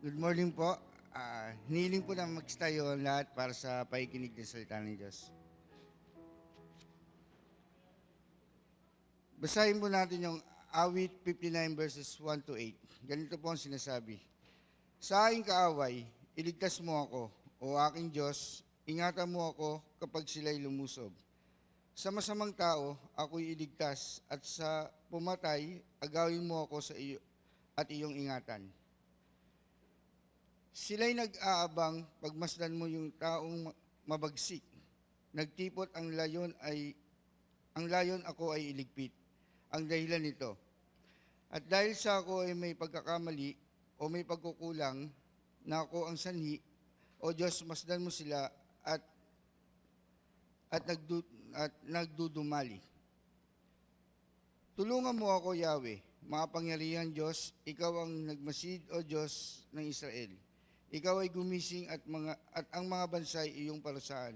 Good morning po. Hiniling po na magstayo ang lahat para sa pakikinig ng salita ng Diyos. Basahin po natin yung awit 59 verses 1 to 8. Ganito po ang sinasabi. Sa aking kaaway, iligtas mo ako, o aking Diyos, ingatan mo ako kapag sila'y lumusob. Sa masamang tao, ako'y iligtas, at sa pumatay, agawin mo ako sa iyo at iyong ingatan. Sila'y nag-aabang pagmasdan mo yung taong mabagsik. Nagtipot ang layon ako ay iligpit. Ang dahilan nito. At dahil sa ako ay may pagkakamali o may pagkukulang na ako ang sanhi, o Diyos, masdan mo sila at nagdudumali. Tulungan mo ako, Yahweh, makapangyarihan Diyos, ikaw ang nagmasid, o Diyos ng Israel. Ikaw ay gumising at ang mga bansa ay iyong parusahan.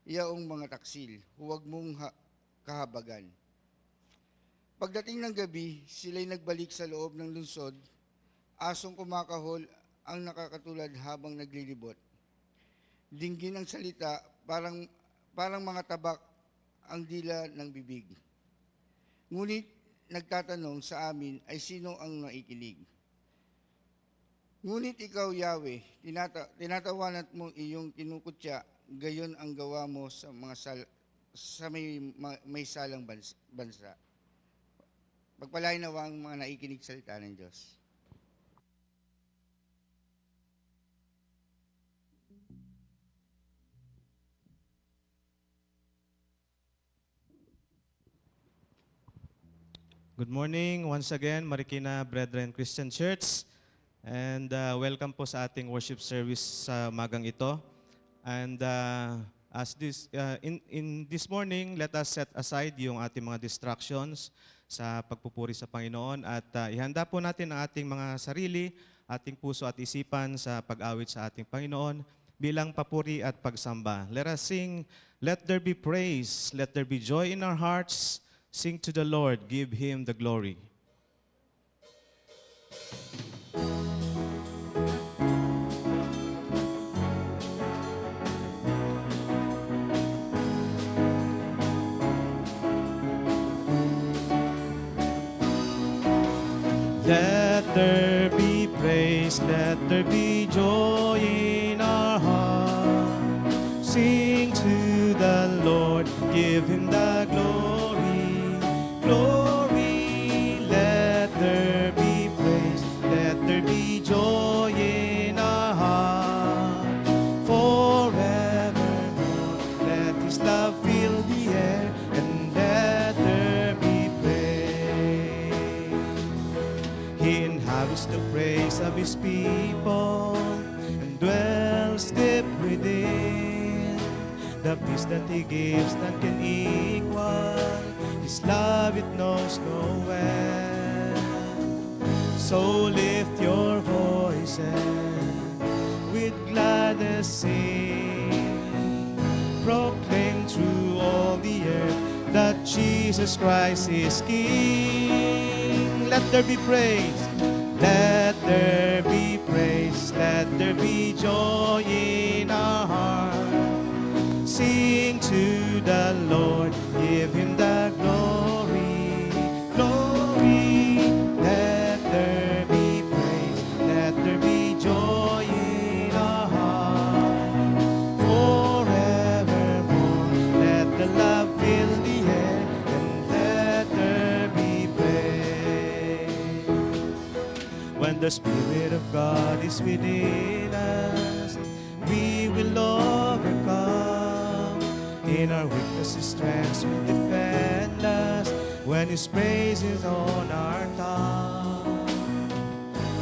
Iyaong mga taksil, huwag mong kahabagan. Pagdating ng gabi, sila'y nagbalik sa loob ng lungsod. Asong kumakahol ang nakakatulad habang naglilibot. Dinggin ang salita, parang mga tabak ang dila ng bibig. Ngunit nagtatanong sa amin ay sino ang naikinig. Ngunit ikaw, Yahweh, tinatawanan mo iyong kinukutya, gayon ang gawa mo sa may salang bansa. Pagpalain nawa ang mga naikinig salita ng Diyos. Good morning once again, Marikina Brethren Christian Church. And welcome po sa ating worship service sa magang ito. And in this morning, let us set aside yung ating mga distractions sa pagpupuri sa Panginoon at ihanda po natin ang ating mga sarili, ating puso at isipan sa pag-awit sa ating Panginoon bilang papuri at pagsamba. Let us sing, "Let there be praise, let there be joy in our hearts. Sing to the Lord, give Him the glory." Let there be praise, let there be joy in our heart. Sing to the Lord, give Him the glory, glory. Let there be praise, let there be joy in our heart. Forevermore, let His love fill the air, and let there be praise. He inhabits the praise of His people and dwells deep within. The peace that He gives none can equal. His love it knows no end. So lift your voices with gladness sing. Proclaim through all the earth that Jesus Christ is King. Let there be praise, let there be praise, let there be joy in our heart. Sing to the Lord, give Him the glory, glory. Let there be praise, let there be joy in our heart. Forevermore, let the love fill the air, and let there be praise. When the Spirit of God is within us, we will overcome. In our weakness, His strength will defend us. When His praise is on our tongue,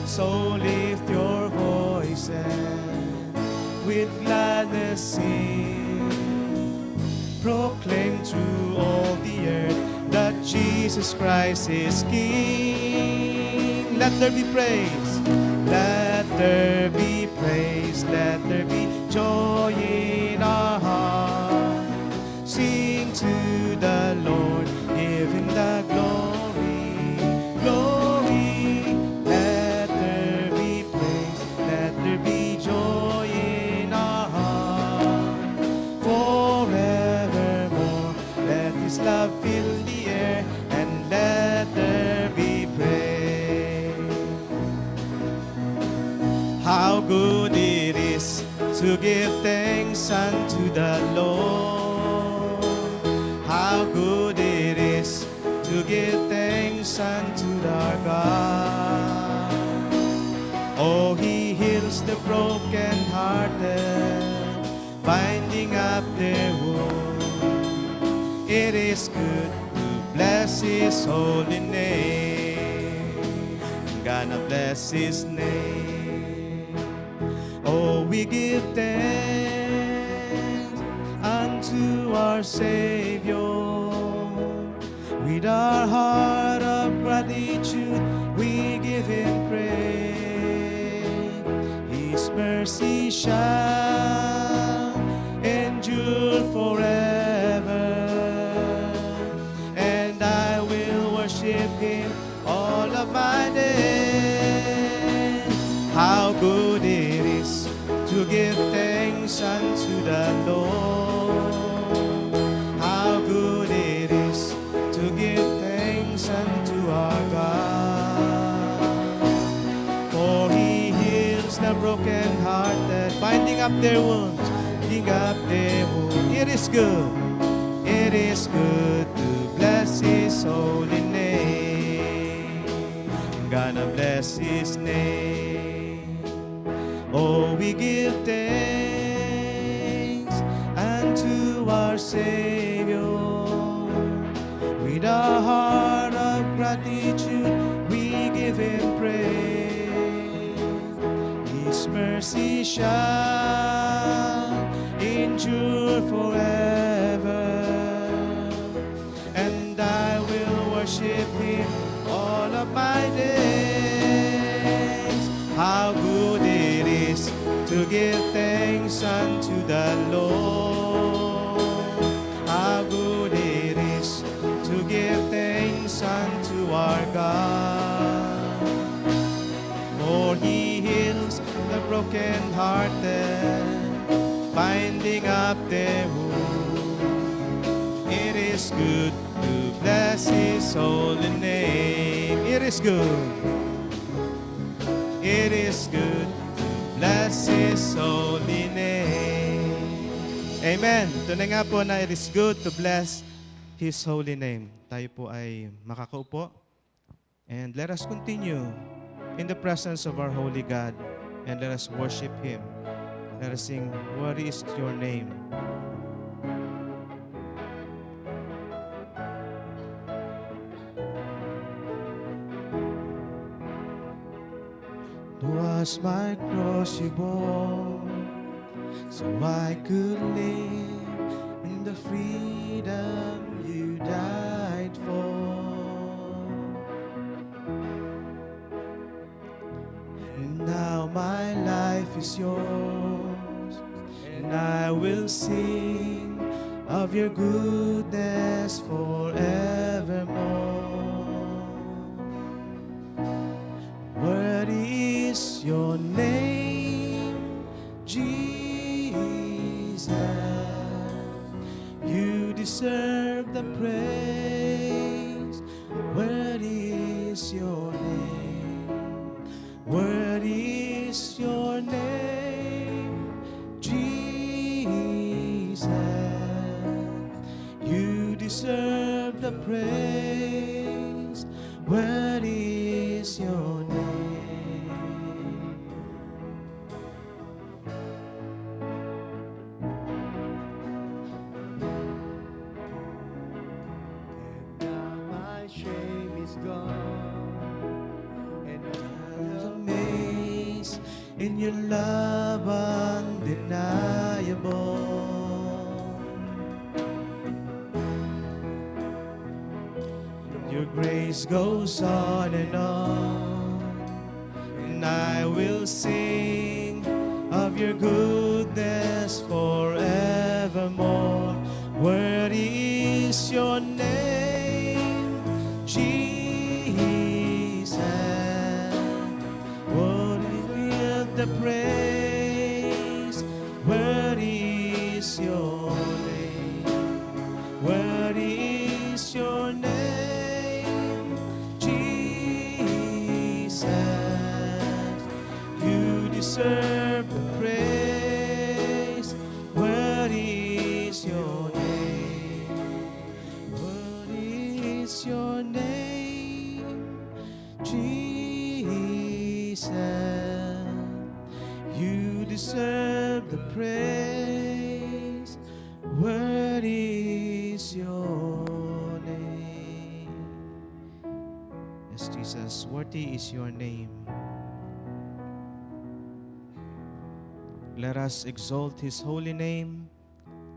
so lift your voices with gladness sing. Proclaim through all the earth that Jesus Christ is King. Let there be praise, let there be praise, let there be joy in our heart. Sing to the Lord, give Him the glory, glory. Let there be praise, let How good it is to give thanks unto the Lord. How good it is to give thanks unto our God. Oh, He heals the brokenhearted, binding up their wounds. It is good to bless His holy name. I'm gonna bless His name. Oh, we give thanks unto our Savior. With our heart of gratitude, we give Him praise. His mercy shall endure forever, and I will worship Him all of my days. How good it is to give thanks unto the Lord. How good it is to give thanks unto our God. For He heals the brokenhearted, binding up their wounds, binding up their wounds. It is good to bless His holy name. I'm gonna bless His name. Oh, we give thanks unto our Savior. With our heart of gratitude, we give Him praise. His mercy shall endure forever, and I will worship Him all of my days. How good it is to give thanks unto the Lord. How good it is to give thanks unto our God. For He heals the brokenhearted, binding up their wounds. It is good to bless His holy name. It is good. It is good to bless His holy name. Amen. Ito na nga po na it is good to bless His holy name. Tayo po ay makakaupo. And let us continue in the presence of our holy God. And let us worship Him. Let us sing, what is your name? It was my cross you bore, so I could live in the freedom you died for. And now my life is yours, and I will sing of your goodness forevermore. Worthy is your name, Jesus. You deserve the praise. Worthy is your name. Worthy is your name, Jesus. You deserve the praise. Worthy is your name. And now my shame is gone, and I'm amazed in your love undeniable. Your grace goes on, and I will sing of your goodness forevermore. Worthy is your name, Jesus. Worthy with the praise. Worthy is your name. Worthy is your name, Jesus. You deserve the praise. Worthy is your name. Worthy is your name, Jesus. You deserve the praise. Worthy is your name. Yes, Jesus, worthy is your name. Let us exalt His holy name.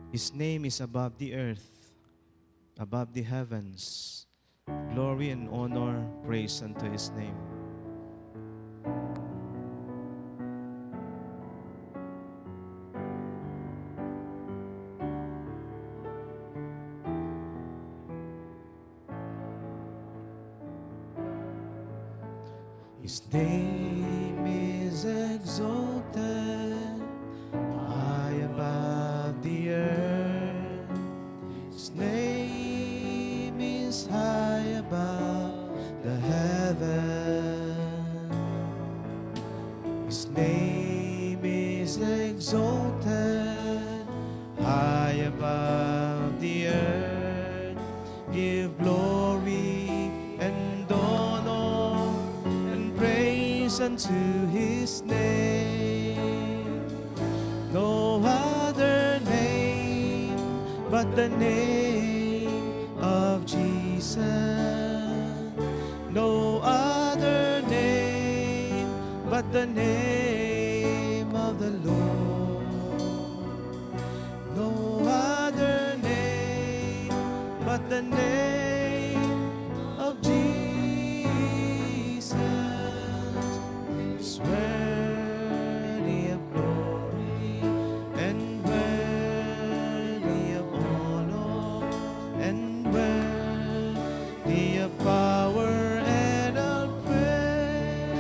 His name is above the earth, above the heavens. Glory and honor, praise unto His name. His name is exalted high above the earth. His name is high above the heaven. His name is exalted high above the earth. Give glory and honor and praise unto His name. No other name but the name of Jesus. No other name but the name of the Lord. No other name but the name of Jesus is worthy of glory and worthy of honor and worthy of power and of praise.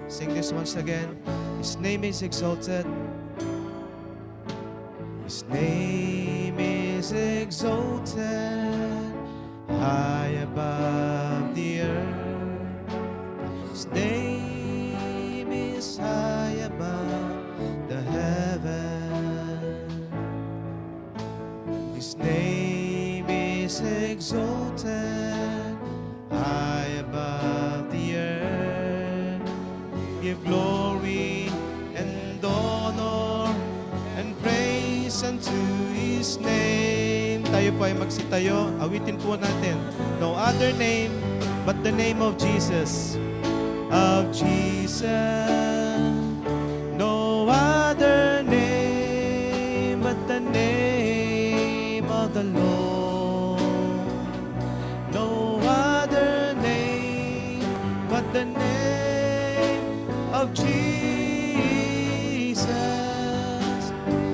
Sing this once again. His name is exalted. His name is exalted high above the earth. His name is high above the heaven. His name is exalted high above the earth. Give glory and honor and praise unto His name. Tayo po ay magsitayo. Awitin po natin. No other name but the name of Jesus. Of Jesus. No other name but the name of the Lord. No other name but the name of Jesus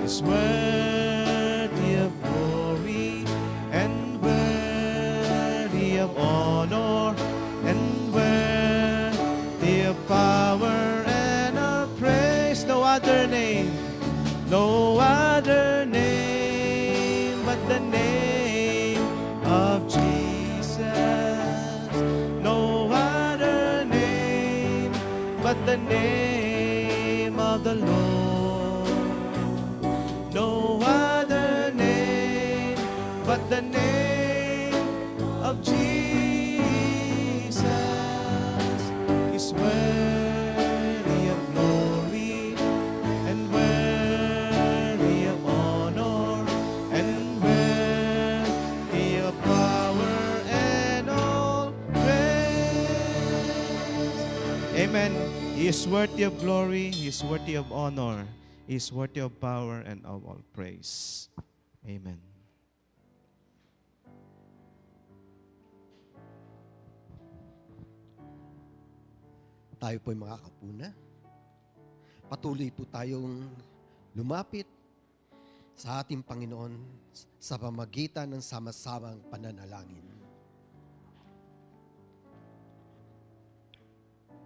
is worthy of glory and worthy of honor and worthy of power and of praise. No other name but the name of Jesus. No other name but the name of the Lord. No other name but the name of Jesus is worthy of glory and worthy of honor and worthy of power and all praise. Amen. He is worthy of glory, He is worthy of honor, He is worthy of power and of all praise. Amen. Tayo po'y mga kapuna. Patuloy po tayong lumapit sa ating Panginoon sa pamagitan ng sama-samang pananalangin.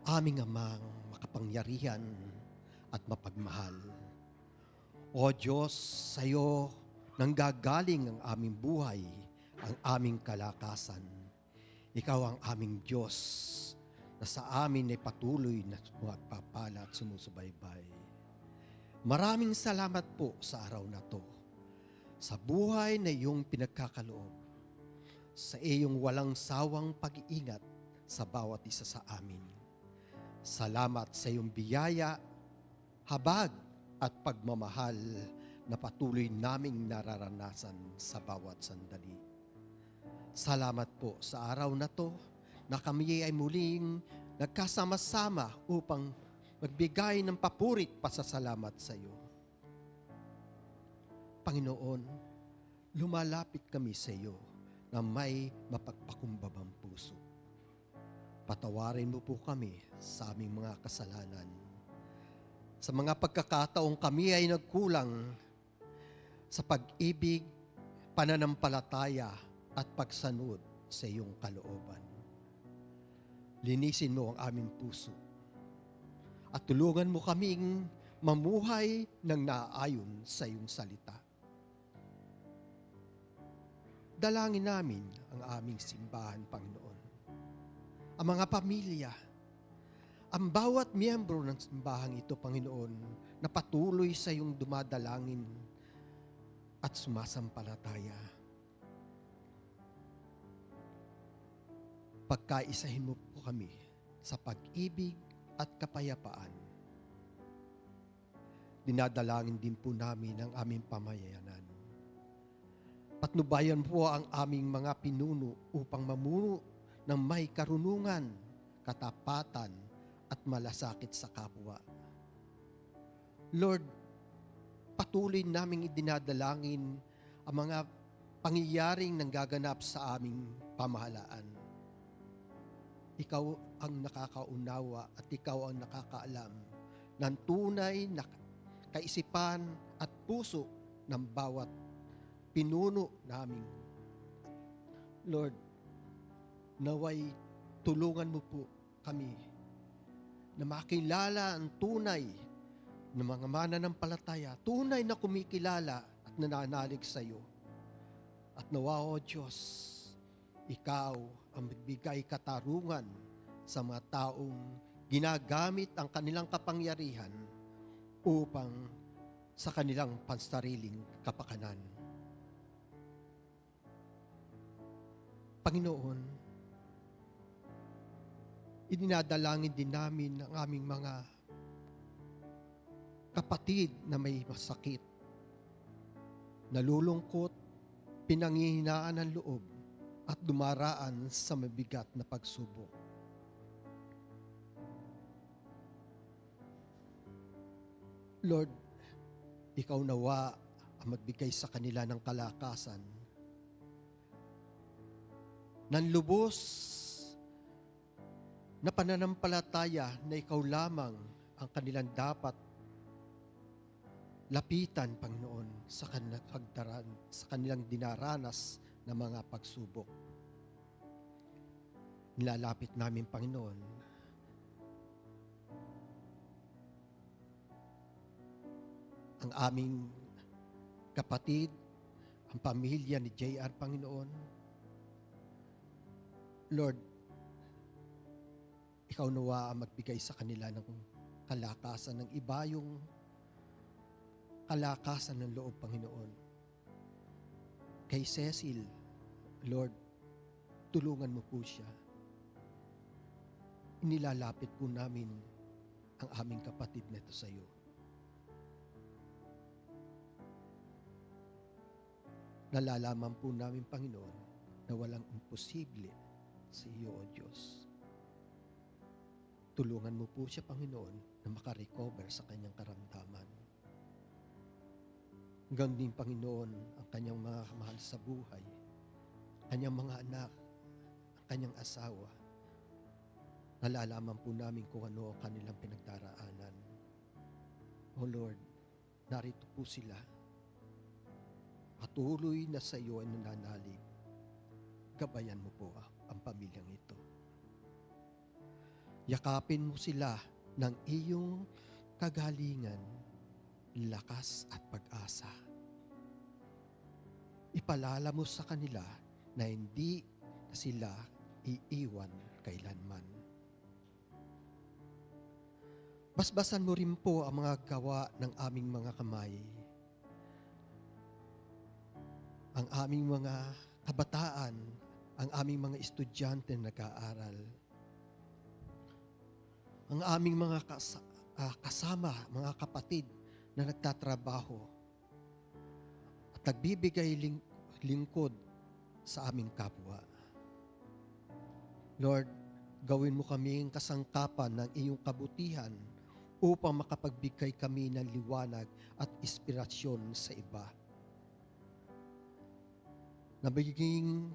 Aming Amang makapangyarihan at mapagmahal, O Diyos, sa iyo nanggagaling ang aming buhay, ang aming kalakasan. Ikaw ang aming Diyos. na sa amin ay patuloy na magpapala at sumusubaybay. Maraming salamat po sa araw na to, sa buhay na iyong pinagkakaloob, sa iyong walang sawang pag-iingat sa bawat isa sa amin. Salamat sa iyong biyaya, habag at pagmamahal na patuloy naming nararanasan sa bawat sandali. Salamat po sa araw na to na kami ay muling nagkasama-sama upang magbigay ng papurit pasasalamat sa iyo. Panginoon, lumalapit kami sa iyo na may mapagpakumbabang puso. Patawarin mo po kami sa aming mga kasalanan. Sa mga pagkakataong kami ay nagkulang sa pag-ibig, pananampalataya at pagsanod sa iyong kalooban. Linisin mo ang aming puso at tulungan mo kaming mamuhay ng naaayon sa iyong salita. Dalangin namin ang aming simbahan, Panginoon. Ang mga pamilya, ang bawat miyembro ng simbahang ito, Panginoon, na patuloy sa iyong dumadalangin at sumasampalataya. Pagkaisahin mo po kami sa pag-ibig at kapayapaan. Dinadalangin din po namin ang aming pamayanan. Patnubayan po ang aming mga pinuno upang mamuno ng may karunungan, katapatan, at malasakit sa kapwa. Lord, patuloy naming idinadalangin ang mga pangyayaring nanggaganap sa aming pamahalaan. Ikaw ang nakakaunawa at ikaw ang nakakaalam ng tunay na kaisipan at puso ng bawat pinuno namin. Lord, naway tulungan mo po kami na makilala ang tunay ng mga mananampalataya, tunay na kumikilala at nananalig sa iyo. At nawa, O Diyos, ikaw ang magbigay katarungan sa mga taong ginagamit ang kanilang kapangyarihan upang sa kanilang pansariling kapakanan. Panginoon, idinadalangin din namin ang aming mga kapatid na may masakit, nalulungkot, pinanghihinaan ng loob, at dumaraan sa mabigat na pagsubok. Lord, ikaw nawa ang magbigay sa kanila ng kalakasan, ng lubos na pananampalataya na ikaw lamang ang kanilang dapat lapitan, Panginoon, sa kanilang dinaranas na mga pagsubok. Nilalapit namin, Panginoon, ang aming kapatid, ang pamilya ni JR, Panginoon. Lord, ikaw nawa ang magbigay sa kanila ng kalakasan ng iba, yung kalakasan ng loob, Panginoon. Kay Cecil, Lord, tulungan mo po siya. Inilalapit po namin ang aming kapatid na ito sa iyo. Nalalaman po namin, Panginoon, na walang imposible sa iyo, O Diyos. Tulungan mo po siya, Panginoon, na makarecover sa kanyang karamdaman. Hanggang din, Panginoon, ang kanyang mga kamahal sa buhay, kanyang mga anak, ang kanyang asawa. Nalalaman po namin kung ano ang kanilang pinagdaraanan. O Lord, narito po sila. Patuloy na sa iyo ay nananalig. Gabayan mo po ang pamilyang ito. Yakapin mo sila ng iyong kagalingan, lakas at pag-asa. Ipalala mo sa kanila na hindi sila iiwan kailanman. Basbasan mo rin po ang mga gawa ng aming mga kamay. Ang aming mga kabataan, ang aming mga estudyante na nag-aaral. Ang aming mga kasama, mga kapatid na nagtatrabaho at nagbibigay lingkod sa aming kapwa. Lord, gawin mo kaming kasangkapan ng iyong kabutihan upang makapagbigay kami ng liwanag at inspirasyon sa iba. Na magiging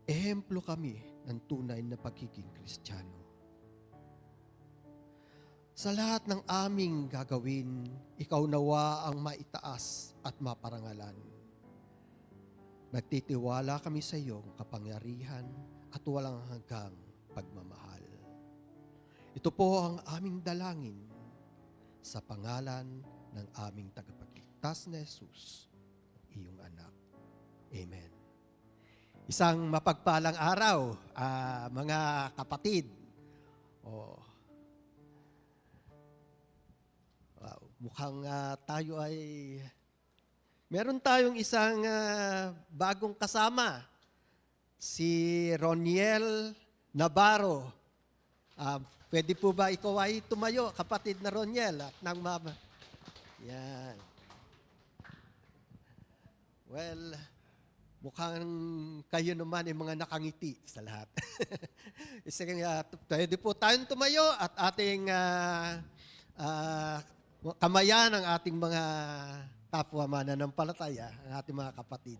ehemplo kami ng tunay na pagiging Kristiyano. Sa lahat ng aming gagawin, ikaw nawa ang maitaas at maparangalan. Nagtitiwala kami sa iyong kapangyarihan at walang hanggang pagmamahal. Ito po ang aming dalangin sa pangalan ng aming tagapagligtas na Jesus, iyong anak. Amen. Isang mapagpalang araw, mga kapatid. Wow, mukhang tayo ay meron tayong isang bagong kasama, si Roniel Navarro. Pwede po ba ikaw ay tumayo, kapatid na Roniel, at ng mama? Yan. Well, mukhang kayo naman ay mga nakangiti sa lahat. Sige, pwede po tayong tumayo at ating kamayan ang ating mga kapwa mananampalataya, ang ating mga kapatid.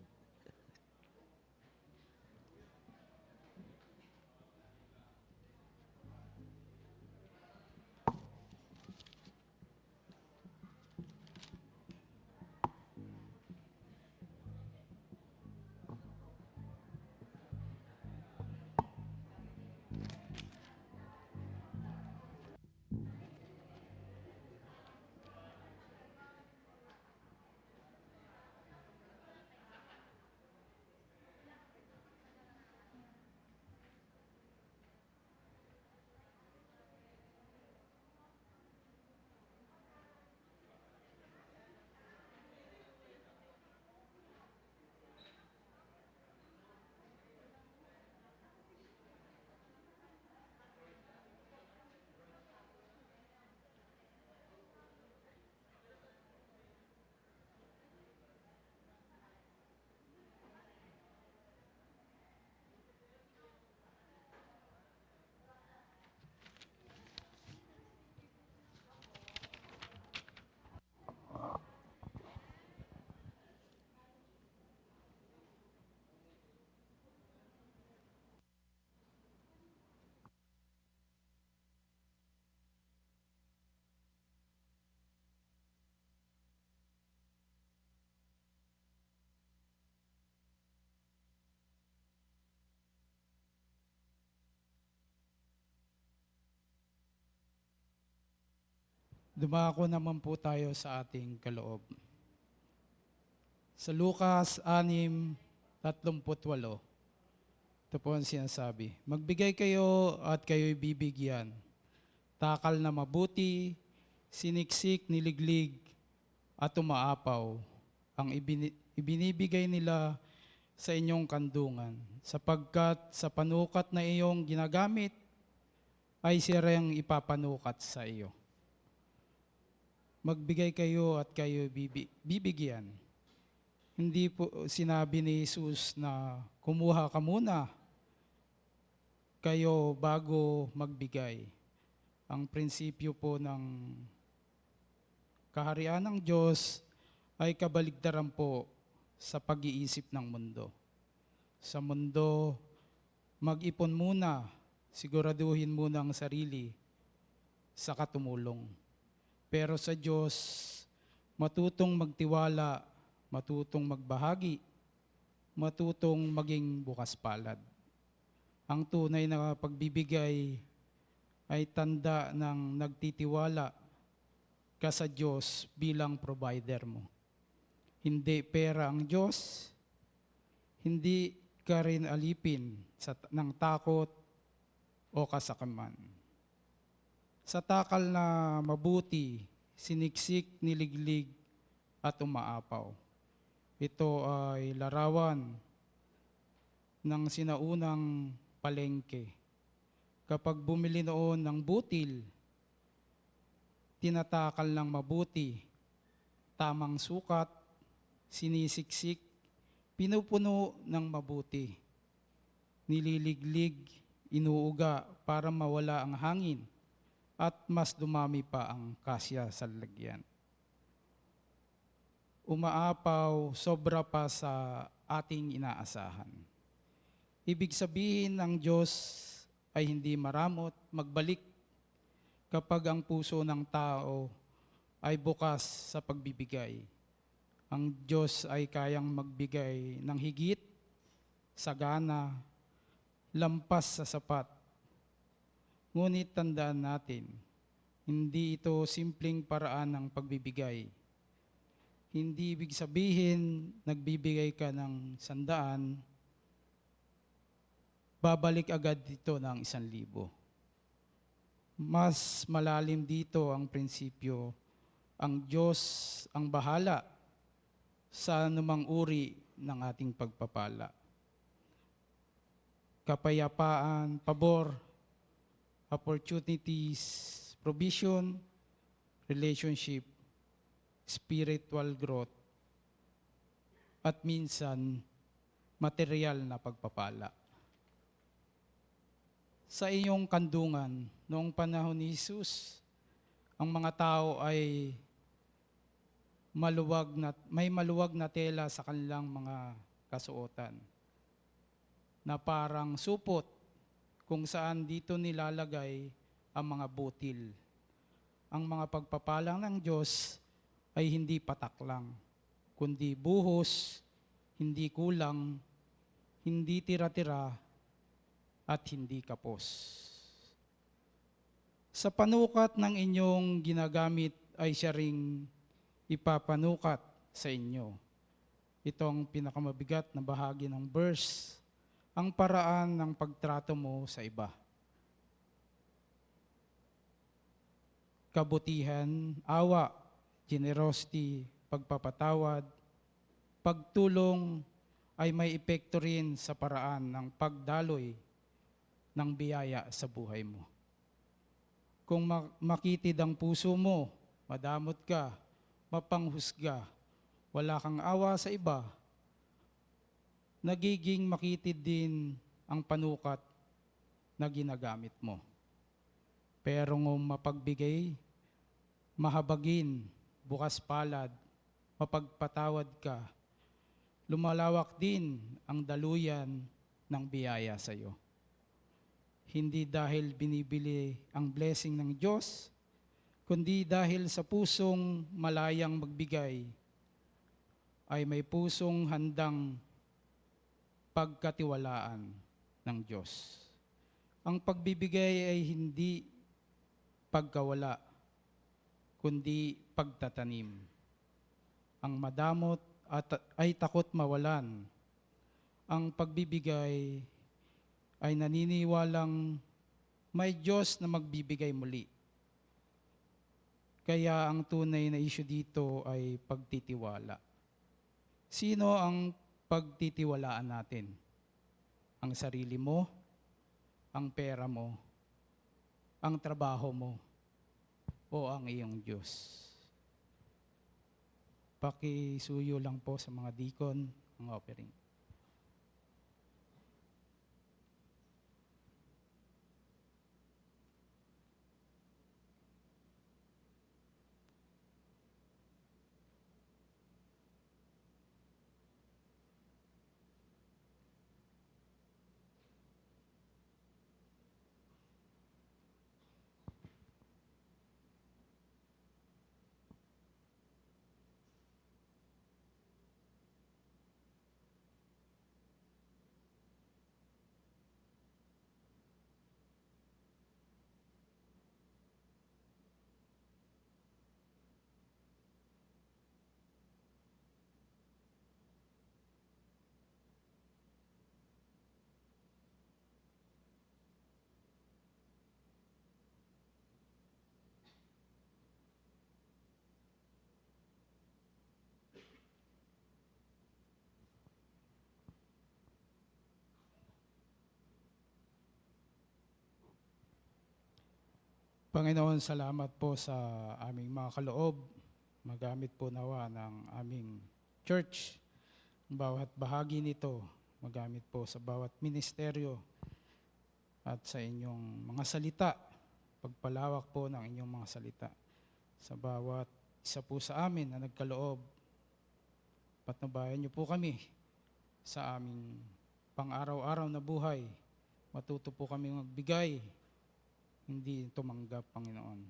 Dumako naman po tayo sa ating kaloob. Sa Lucas 6:38, ito po ang sinasabi, magbigay kayo at kayo'y bibigyan. Takal na mabuti, siniksik, niliglig, at umaapaw ang ibinibigay nila sa inyong kandungan. Sapagkat sa panukat na iyong ginagamit, ay siya rin ipapanukat sa iyo. Magbigay kayo at kayo bibigyan. Hindi po sinabi ni Jesus na kumuha ka muna kayo bago magbigay. Ang prinsipyo po ng kaharian ng Diyos ay kabaligtaran po sa pag-iisip ng mundo. Sa mundo, mag-ipon muna, siguraduhin muna ang sarili sa tumulong. Pero sa Diyos, matutong magtiwala, matutong magbahagi, matutong maging bukas palad. Ang tunay na pagbibigay ay tanda ng nagtitiwala ka sa Diyos bilang provider mo. Hindi pera ang Diyos, hindi ka rin alipin ng takot o kasakaman. Sa takal na mabuti, siniksik, niliglig, at umaapaw. Ito ay larawan ng sinaunang palengke. Kapag bumili noon ng butil, tinatakal ng mabuti, tamang sukat, sinisiksik, pinupuno ng mabuti, nililiglig, inuuga para mawala ang hangin at mas dumami pa ang kasya sa lalagyan. Umaapaw, sobra pa sa ating inaasahan. Ibig sabihin ng Diyos ay hindi maramot, magbalik kapag ang puso ng tao ay bukas sa pagbibigay. Ang Diyos ay kayang magbigay ng higit, sagana, lampas sa sapat. Ngunit tandaan natin, hindi ito simpleng paraan ng pagbibigay. Hindi ibig sabihin, nagbibigay ka ng 100, babalik agad dito ng 1,000. Mas malalim dito ang prinsipyo. Ang Diyos ang bahala sa anumang uri ng ating pagpapala. Kapayapaan, pabor, opportunities, provision, relationship, spiritual growth, at minsan, material na pagpapala. Sa iyong kandungan, noong panahon ni Jesus, ang mga tao ay may maluwag na tela sa kanilang mga kasuotan na parang supot kung saan dito nilalagay ang mga butil. Ang mga pagpapalang ng Diyos ay hindi patak lang, kundi buhos, hindi kulang, hindi tira-tira, at hindi kapos. Sa panukat ng inyong ginagamit ay siya ring ipapanukat sa inyo. Ito ang pinakamabigat na bahagi ng verse, ang paraan ng pagtrato mo sa iba. Kabutihan, awa, generosity, pagpapatawad, pagtulong ay may epekto rin sa paraan ng pagdaloy ng biyaya sa buhay mo. Kung makitid ang puso mo, madamot ka, mapanghusga, wala kang awa sa iba, nagiging makitid din ang panukat na ginagamit mo. Pero kung mapagbigay, mahabagin, bukas palad, mapagpatawad ka, lumalawak din ang daluyan ng biyaya sa iyo. Hindi dahil binibili ang blessing ng Diyos, kundi dahil sa pusong malayang magbigay, ay may pusong handang pagkatiwalaan ng Diyos. Ang pagbibigay ay hindi pagkawala, kundi pagtatanim. Ang madamot ay takot mawalan. Ang pagbibigay ay naniniwalang may Diyos na magbibigay muli. Kaya ang tunay na issue dito ay pagtitiwala. Sino ang pagtitiwalaan natin? Ang sarili mo, ang pera mo, ang trabaho mo, o ang iyong Diyos? Pakisuyo lang po sa mga deacon, mga offering. Panginoon, salamat po sa aming mga kaloob. Magamit po nawa ng aming church. Ang bawat bahagi nito, magamit po sa bawat ministeryo at sa inyong mga salita. Pagpalawak po ng inyong mga salita. Sa bawat isa po sa amin na nagkaloob, patnubayan niyo po kami sa aming pang-araw-araw na buhay. Matuto po kami magbigay, hindi tumanggap, Panginoon.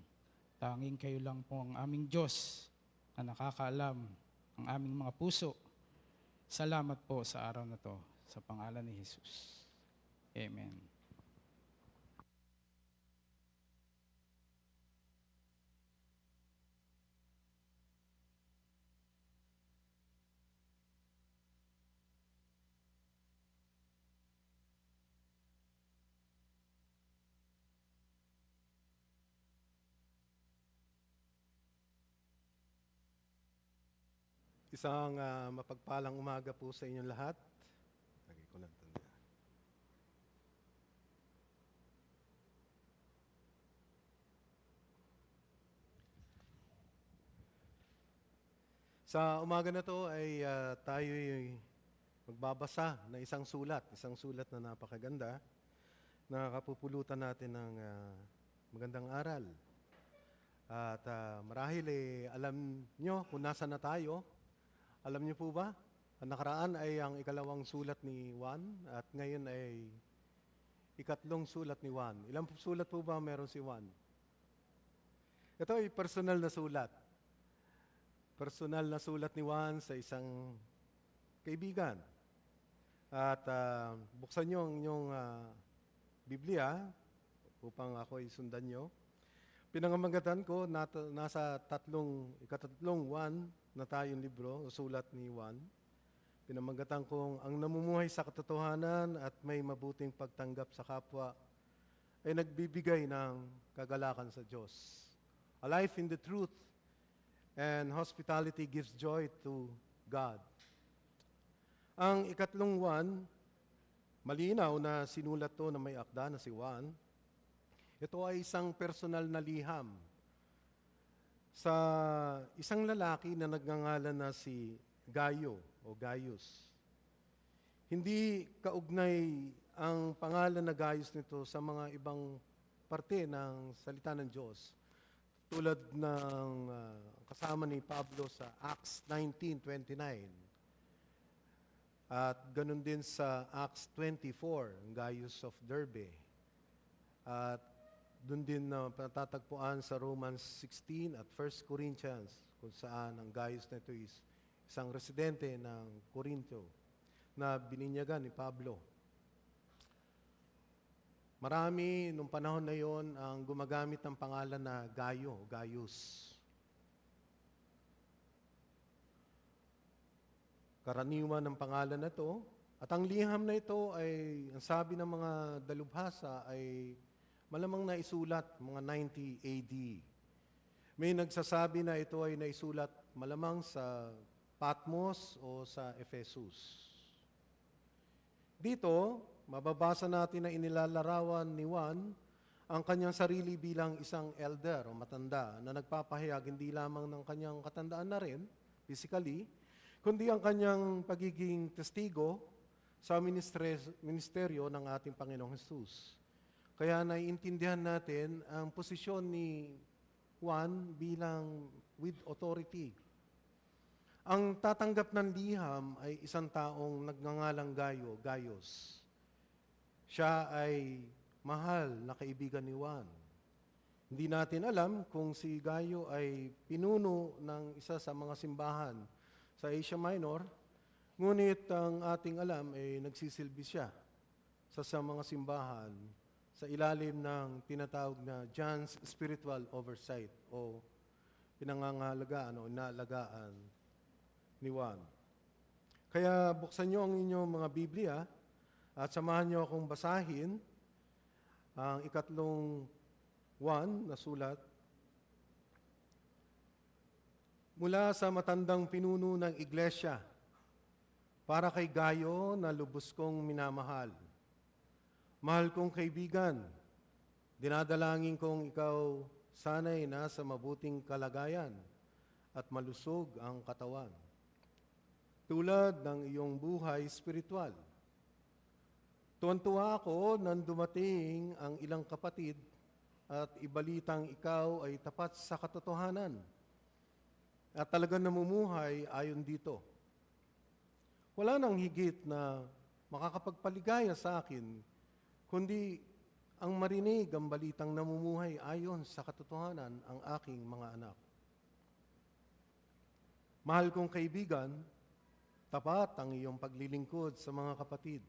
Tanging kayo lang po ang aming Diyos na nakakaalam ang aming mga puso. Salamat po sa araw na to, sa pangalan ni Jesus. Amen. Isang mapagpalang umaga po sa inyong lahat. Lagay ko ng tanda. Sa umaga na to ay tayo magbabasa na isang sulat na napakaganda na kapupulutan natin ng magandang aral. At marahil alam nyo kung nasa na tayo. Alam niyo po ba? Ang nakaraan ay ang ikalawang sulat ni Juan at ngayon ay ikatlong sulat ni Juan. Ilang sulat po ba meron si Juan? Ito ay personal na sulat. Personal na sulat ni Juan sa isang kaibigan. At buksan niyo ang inyong Biblia upang ako ay sundan niyo. Pinangamagatan ko nasa ikatatlong Juan na tayong libro o sulat ni Juan. Pinamagatan kong ang namumuhay sa katotohanan at may mabuting pagtanggap sa kapwa ay nagbibigay ng kagalakan sa Diyos. A life in the truth and hospitality gives joy to God. Ang ikatlong Juan, malinaw na sinulat to na may akda na si Juan. Ito ay isang personal na liham sa isang lalaki na nagngangalan na si Gayo o Gaius. Hindi kaugnay ang pangalan na Gaius nito sa mga ibang parte ng salita ng Diyos. Tulad ng kasama ni Pablo sa Acts 19:29. At ganun din sa Acts 24, ang Gaius of Derbe. At doon din patatagpuan sa Romans 16 at 1 Corinthians kung saan ang Gaius na ito is isang residente ng Corinto na bininyagan ni Pablo. Marami nung panahon na yon ang gumagamit ng pangalan na Gayo, Gaius. Karaniwan ng pangalan na ito at ang liham na ito ay, ang sabi ng mga dalubhasa ay malamang naisulat mga 90 AD. May nagsasabi na ito ay naisulat malamang sa Patmos o sa Ephesus. Dito, mababasa natin na inilalarawan ni Juan ang kanyang sarili bilang isang elder o matanda na nagpapahayag hindi lamang ng kanyang katandaan na rin, physically, kundi ang kanyang pagiging testigo sa ministeryo ng ating Panginoong Hesus. Kaya naiintindihan natin ang posisyon ni Juan bilang with authority. Ang tatanggap ng liham ay isang taong nagngangalang Gayo, Gaius. Siya ay mahal na kaibigan ni Juan. Hindi natin alam kung si Gayo ay pinuno ng isa sa mga simbahan sa Asia Minor, ngunit ang ating alam ay nagsisilbi siya sa mga simbahan sa ilalim ng tinatawag na John's Spiritual Oversight o pinangangalagaan o inaalagaan ni Juan. Kaya buksan niyo ang inyong mga Biblia at samahan niyo akong basahin ang ikatlong Juan na sulat mula sa matandang pinuno ng iglesia para kay Gayo na lubos kong minamahal. Mahal kong kaibigan, Dinadalangin kong ikaw sana'y nasa mabuting kalagayan at malusog ang katawan, tulad ng iyong buhay spiritual. Tuwan-tuwa ako nang dumating ang ilang kapatid at ibalitang ikaw ay tapat sa katotohanan at talagang namumuhay ayon dito. Wala nang higit na makakapagpaligaya sa akin, kundi ang marinig ang balitang namumuhay ayon sa katotohanan ang aking mga anak. Mahal kong kaibigan, tapat ang iyong paglilingkod sa mga kapatid,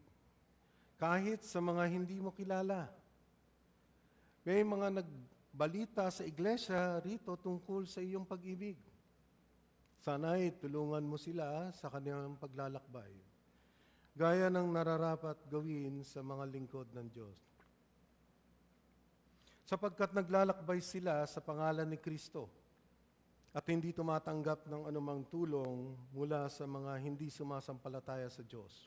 kahit sa mga hindi mo kilala. May mga nagbalita sa iglesia rito tungkol sa iyong pag-ibig. Sana'y tulungan mo sila sa kanilang paglalakbay, gaya ng nararapat gawin sa mga lingkod ng Diyos. Sapagkat naglalakbay sila sa pangalan ni Kristo at hindi tumatanggap ng anumang tulong mula sa mga hindi sumasampalataya sa Diyos.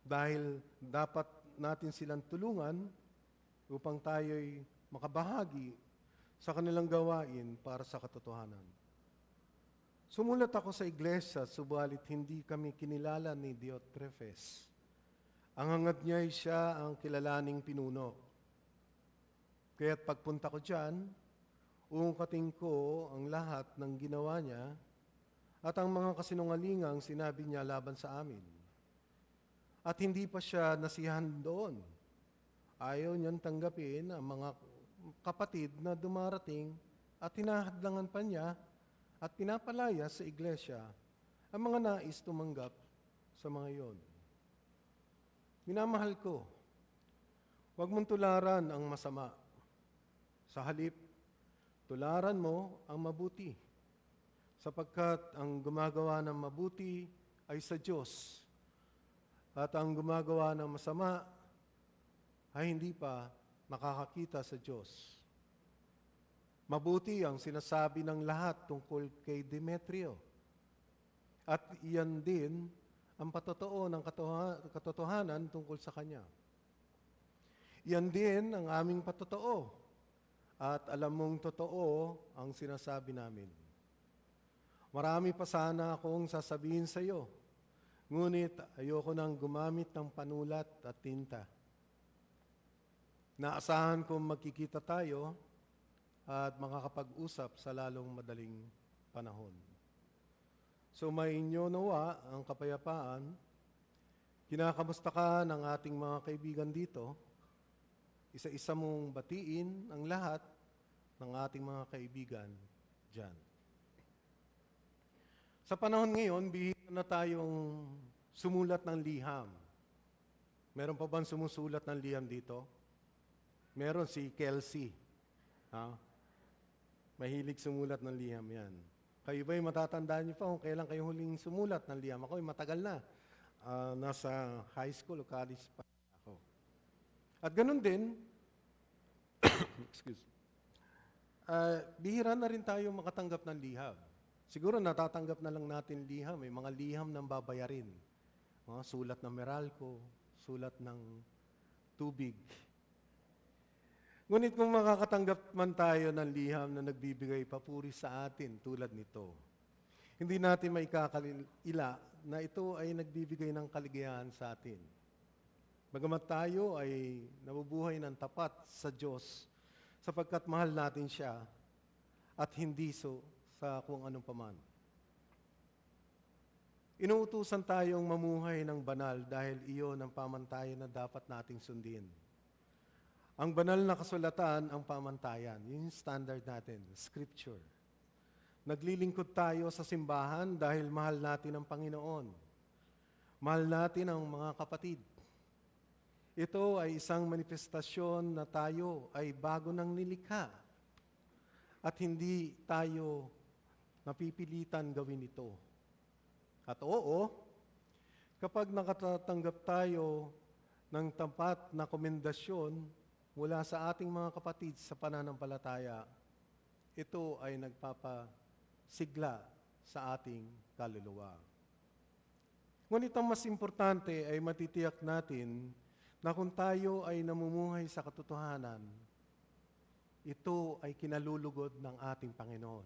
Dahil dapat natin silang tulungan upang tayo'y makabahagi sa kanilang gawain para sa katotohanan. Sumulat ako sa iglesia, subalit hindi kami kinilala ni Diotrephes. Ang hangad niya ay siya ang kilalaning pinuno. Kaya't pagpunta ko diyan, uungkatin ko ang lahat ng ginawa niya at ang mga kasinungalingang sinabi niya laban sa amin. At hindi pa siya nasiyahan doon. Ayaw niyang tanggapin ang mga kapatid na dumarating at hinahadlangan pa niya at pinapalaya sa iglesia ang mga nais tumanggap sa mga iyon. Minamahal ko, huwag mong tularan ang masama. Sa halip, tularan mo ang mabuti, sapagkat ang gumagawa ng mabuti ay sa Diyos, at ang gumagawa ng masama ay hindi pa nakakakita sa Diyos. Mabuti ang sinasabi ng lahat tungkol kay Demetrio. At iyan din ang patotoo ng katotohanan tungkol sa kanya. Iyan din ang aming patotoo. At alam mong totoo ang sinasabi namin. Marami pa sana akong sasabihin sa iyo, ngunit ayoko nang gumamit ng panulat at tinta. Naasahan kong magkikita tayo at makakapag-usap sa lalong madaling panahon. Sumainyo nawa ang kapayapaan. Kinakamusta ka ng ating mga kaibigan dito. Isa-isa mong batiin ang lahat ng ating mga kaibigan dyan. Sa panahon ngayon, bihira na tayong sumulat ng liham. Meron pa bang sumusulat ng liham dito? Meron si Kelsey. Mahilig sumulat ng liham yan. Kayo ba'y matatandaan niyo pa kung kailan kayo huling sumulat ng liham? Ako'y matagal na. Nasa high school o college pa ako. At ganun din, bihira na rin tayo makatanggap ng liham. Siguro natatanggap na lang natin liham. May mga liham ng babayarin. Sulat ng Meralco, sulat ng tubig. Ngunit kung makakatanggap man tayo ng liham na nagbibigay papuri sa atin tulad nito, hindi natin maikakalila na ito ay nagbibigay ng kaligayahan sa atin. Bagamat tayo ay nabubuhay ng tapat sa Diyos sapagkat mahal natin siya at hindi sa kung anong paman. Inuutusan tayong mamuhay ng banal dahil iyon ang pamantayan na dapat nating sundin. Ang banal na kasulatan ang pamantayan. Yun yung standard natin, Scripture. Naglilingkod tayo sa simbahan dahil mahal natin ang Panginoon. Mahal natin ang mga kapatid. Ito ay isang manifestasyon na tayo ay bago nang nilikha at hindi tayo napipilitan gawin ito. At oo, kapag nakatatanggap tayo ng tapat na komendasyon mula sa ating mga kapatid sa pananampalataya, ito ay nagpapasigla sa ating kaluluwa. Ngunit ang mas importante ay matitiyak natin na kung tayo ay namumuhay sa katotohanan, ito ay kinalulugod ng ating Panginoon.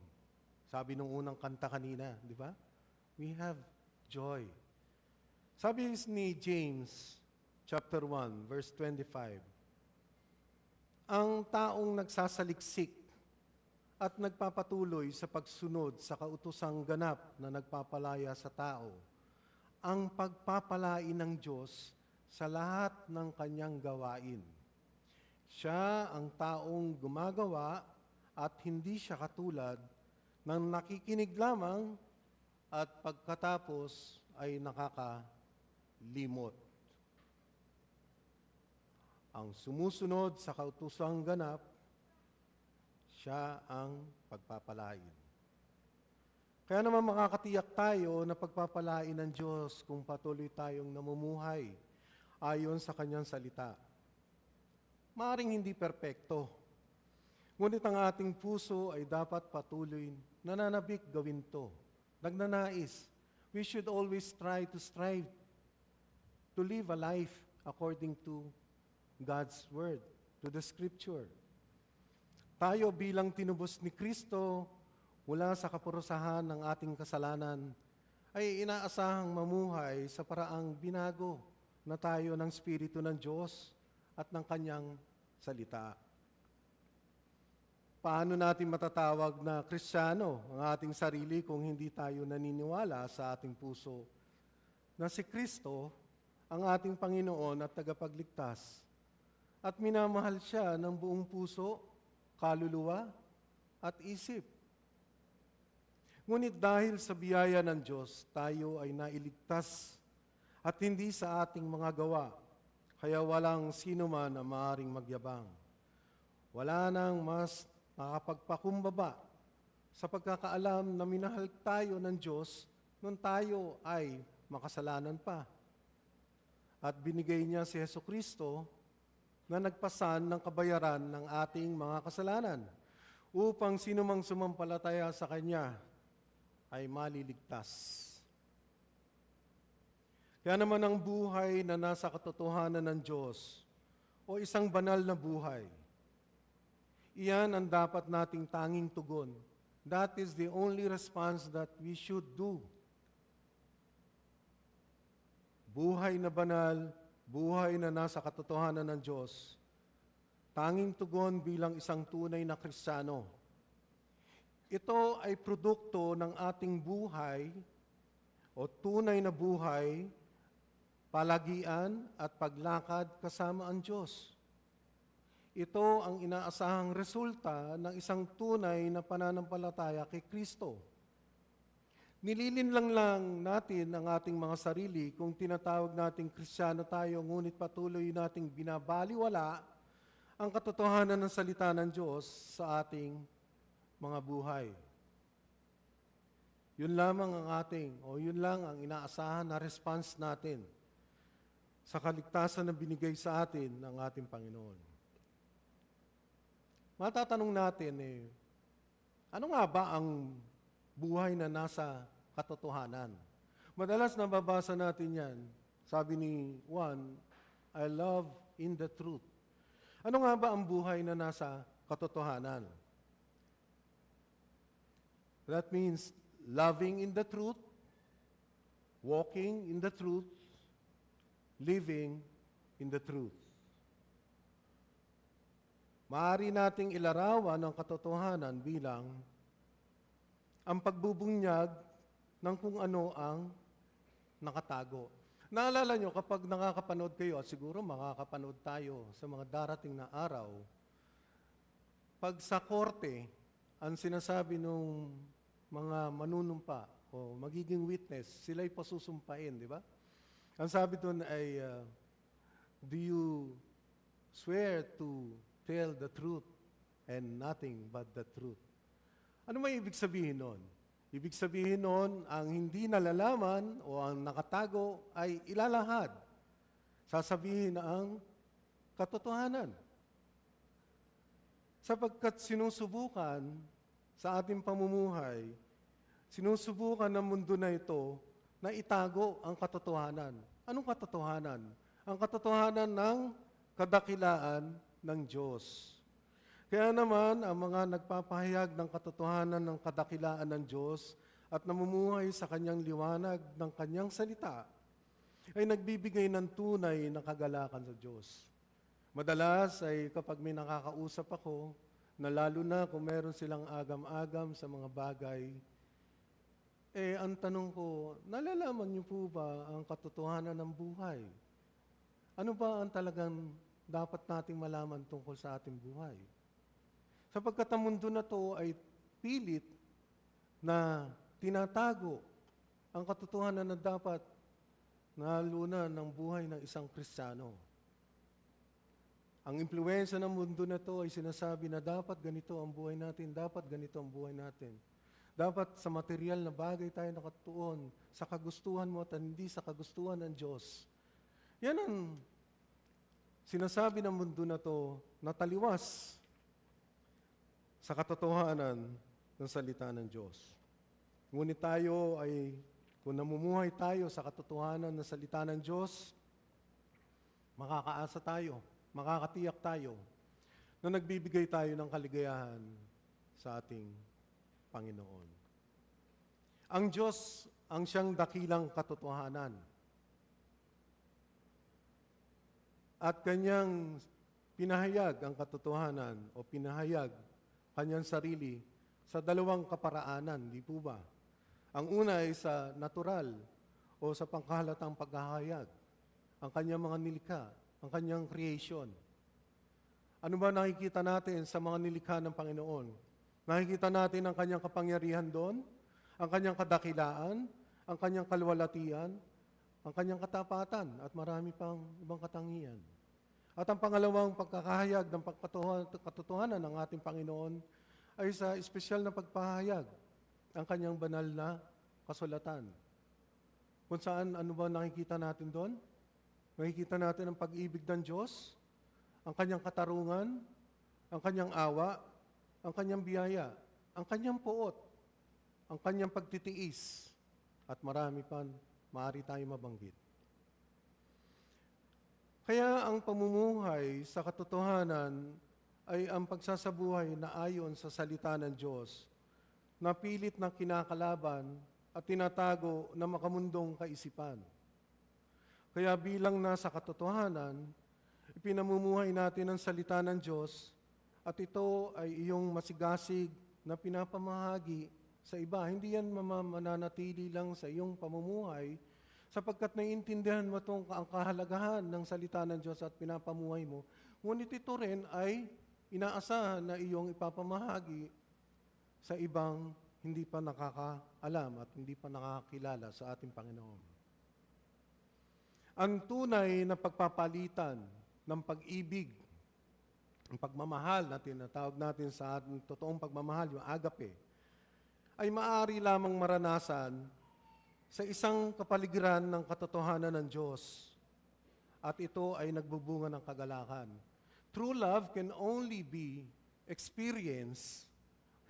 Sabi nung unang kanta kanina, di ba? We have joy. Sabi ni James, chapter 1, verse 25, ang taong nagsasaliksik at nagpapatuloy sa pagsunod sa kautosang ganap na nagpapalaya sa tao, ang pagpapalain ng Diyos sa lahat ng kanyang gawain. Siya ang taong gumagawa at hindi siya katulad ng nakikinig lamang at pagkatapos ay nakakalimot. Ang sumusunod sa kautosang ganap, siya ang pagpapalain. Kaya naman makakatiyak tayo na pagpapalain ng Diyos kung patuloy tayong namumuhay ayon sa Kanyang salita. Maaring hindi perpekto, ngunit ang ating puso ay dapat patuloy nananabik gawin to. Nagnanais, we should always strive to live a life according to God's Word, to the Scripture. Tayo bilang tinubos ni Kristo mula sa kaparusahan ng ating kasalanan, ay inaasahang mamuhay sa paraang binago na tayo ng Espiritu ng Diyos at ng Kanyang salita. Paano natin matatawag na Kristiyano ang ating sarili kung hindi tayo naniniwala sa ating puso na si Kristo ang ating Panginoon at tagapagligtas at minamahal siya ng buong puso, kaluluwa at isip? Ngunit dahil sa biyaya ng Diyos, tayo ay nailigtas at hindi sa ating mga gawa, kaya walang sino man ang maaaring magyabang. Wala nang mas makapagpakumbaba sa pagkakaalam na minahal tayo ng Diyos nung tayo ay makasalanan pa. At binigay niya si Jesucristo na nagpasan ng kabayaran ng ating mga kasalanan upang sino mang sumampalataya sa Kanya ay maliligtas. Kaya naman ang buhay na nasa katotohanan ng Diyos o isang banal na buhay, iyan ang dapat nating tanging tugon. That is the only response that we should do. Buhay na banal, buhay na nasa katotohanan ng Diyos, tanging tugon bilang isang tunay na Kristiyano. Ito ay produkto ng ating buhay o tunay na buhay, palagian at paglakad kasama ang Diyos. Ito ang inaasahang resulta ng isang tunay na pananampalataya kay Kristo. Nililinlang lang natin ang ating mga sarili kung tinatawag nating Kristiyano tayo, ngunit patuloy nating binabaliwala ang katotohanan ng salita ng Diyos sa ating mga buhay. Yun lamang ang yun lang ang inaasahan na response natin sa kaligtasan na binigay sa atin ng ating Panginoon. Matatanong natin, ano nga ba ang buhay na nasa katotohanan? Madalas nababasa natin yan. Sabi ni Juan, I love in the truth. Ano nga ba ang buhay na nasa katotohanan? That means loving in the truth, walking in the truth, living in the truth. Maaari nating ilarawan ang katotohanan bilang ang pagbubunyag ng kung ano ang nakatago. Naalala nyo, kapag nakakapanood kayo, at siguro makakapanood tayo sa mga darating na araw, pag sa korte, ang sinasabi nung mga manunumpa o magiging witness, sila'y pasusumpain, di ba? Ang sabi doon ay, do you swear to tell the truth and nothing but the truth? Ano may ibig sabihin nun? Ibig sabihin nun, ang hindi nalalaman o ang nakatago ay ilalahad. Sasabihin na ang katotohanan. Sapagkat sinusubukan sa ating pamumuhay, sinusubukan ng mundo na ito na itago ang katotohanan. Anong katotohanan? ang katotohanan ng kadakilaan ng Diyos. Kaya naman, ang mga nagpapahayag ng katotohanan ng kadakilaan ng Diyos at namumuhay sa kanyang liwanag ng kanyang salita, ay nagbibigay ng tunay na kagalakan sa Diyos. Madalas ay kapag may nakakausap ako, na lalo na kung meron silang agam-agam sa mga bagay, ang tanong ko, nalalaman niyo po ba ang katotohanan ng buhay? Ano ba ang talagang dapat nating malaman tungkol sa ating buhay? Sapagkat ang mundo na to ay pilit na tinatago ang katotohanan na dapat nalunan ng buhay ng isang Kristiyano. Ang impluwensya ng mundo na to ay sinasabi na dapat ganito ang buhay natin, dapat ganito ang buhay natin. Dapat sa material na bagay tayo nakatuon, sa kagustuhan mo at hindi sa kagustuhan ng Diyos. Yan ang sinasabi ng mundo na to na taliwas sa katotohanan ng salita ng Diyos. Ngunit tayo ay, kung namumuhay tayo sa katotohanan ng salita ng Diyos, makakaasa tayo, makakatiyak tayo na nagbibigay tayo ng kaligayahan sa ating Panginoon. Ang Diyos ang siyang dakilang katotohanan. At kanyang pinahayag ang katotohanan o pinahayag kanyang sarili sa dalawang kaparaanan, di po ba? Ang una ay sa natural o sa pangkahalatang paghahayag, ang kanyang mga nilikha, ang kanyang creation. Ano ba nakikita natin sa mga nilikha ng Panginoon? Nakikita natin ang kanyang kapangyarihan doon, ang kanyang kadakilaan, ang kanyang kalwalatian, ang kanyang katapatan, at marami pang ibang katangian. At ang pangalawang pagkakahayag ng katotohanan ng ating Panginoon ay sa espesyal na pagpahayag, ang kanyang banal na kasulatan. Kung saan, ano ba nakikita natin doon? Nakikita natin ang pag-ibig ng Diyos, ang kanyang katarungan, ang kanyang awa, ang kanyang biyaya, ang kanyang puot, ang kanyang pagtitiis, at marami pa maaari tayong mabanggit. Kaya ang pamumuhay sa katotohanan ay ang pagsasabuhay na ayon sa salita ng Diyos, na pilit na kinakalaban at tinatago na makamundong kaisipan. Kaya bilang nasa katotohanan, ipinamumuhay natin ang salita ng Diyos at ito ay iyong masigasig na pinapamahagi sa iba. Hindi yan mananatili lang sa iyong pamumuhay sapagkat naiintindihan mo ang kahalagahan ng salita ng Diyos at pinapamuhay mo. Ngunit ito rin ay inaasahan na iyong ipapamahagi sa ibang hindi pa nakakaalam at hindi pa nakakilala sa ating Panginoon. Ang tunay na pagpapalitan ng pag-ibig, ang pagmamahal na tinatawag natin sa ating totoong pagmamahal, yung agape, ay maaari lamang maranasan sa isang kapaligiran ng katotohanan ng Diyos. At ito ay nagbubunga ng kagalakan. True love can only be experienced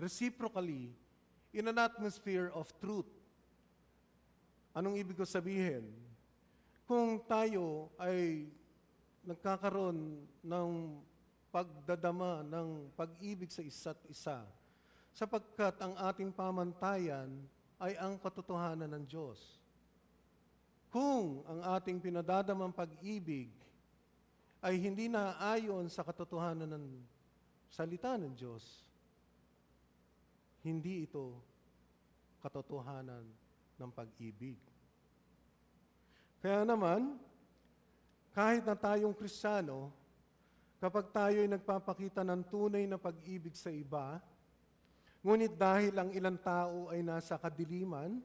reciprocally in an atmosphere of truth. Anong ibig ko sabihin? Kung tayo ay nagkakaroon ng pagdadama ng pag-ibig sa isa't isa, sapagkat ang ating pamantayan ay ang katotohanan ng Diyos. Kung ang ating pinadadamang pag-ibig ay hindi naayon sa katotohanan ng salita ng Diyos, hindi ito katotohanan ng pag-ibig. Kaya naman, kahit na tayong Kristiyano, kapag tayo ay nagpapakita ng tunay na pag-ibig sa iba, ngunit dahil ang ilang tao ay nasa kadiliman,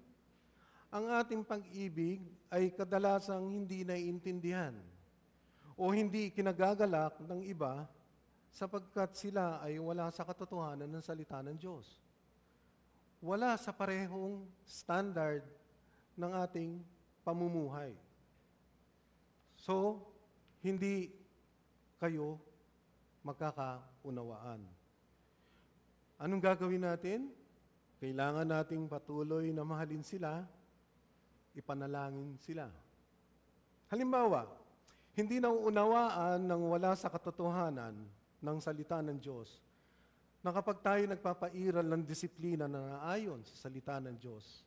ang ating pag-ibig ay kadalasang hindi naiintindihan o hindi kinagagalak ng iba sapagkat sila ay wala sa katotohanan ng salita ng Diyos. Wala sa parehong standard ng ating pamumuhay. So, hindi kayo magkakaunawaan. Anong gagawin natin? Kailangan nating patuloy na mahalin sila, ipanalangin sila. Halimbawa, Hindi nauunawaan ng wala sa katotohanan ng salita ng Diyos na kapag tayo nagpapairal ng disiplina na naayon sa salita ng Diyos,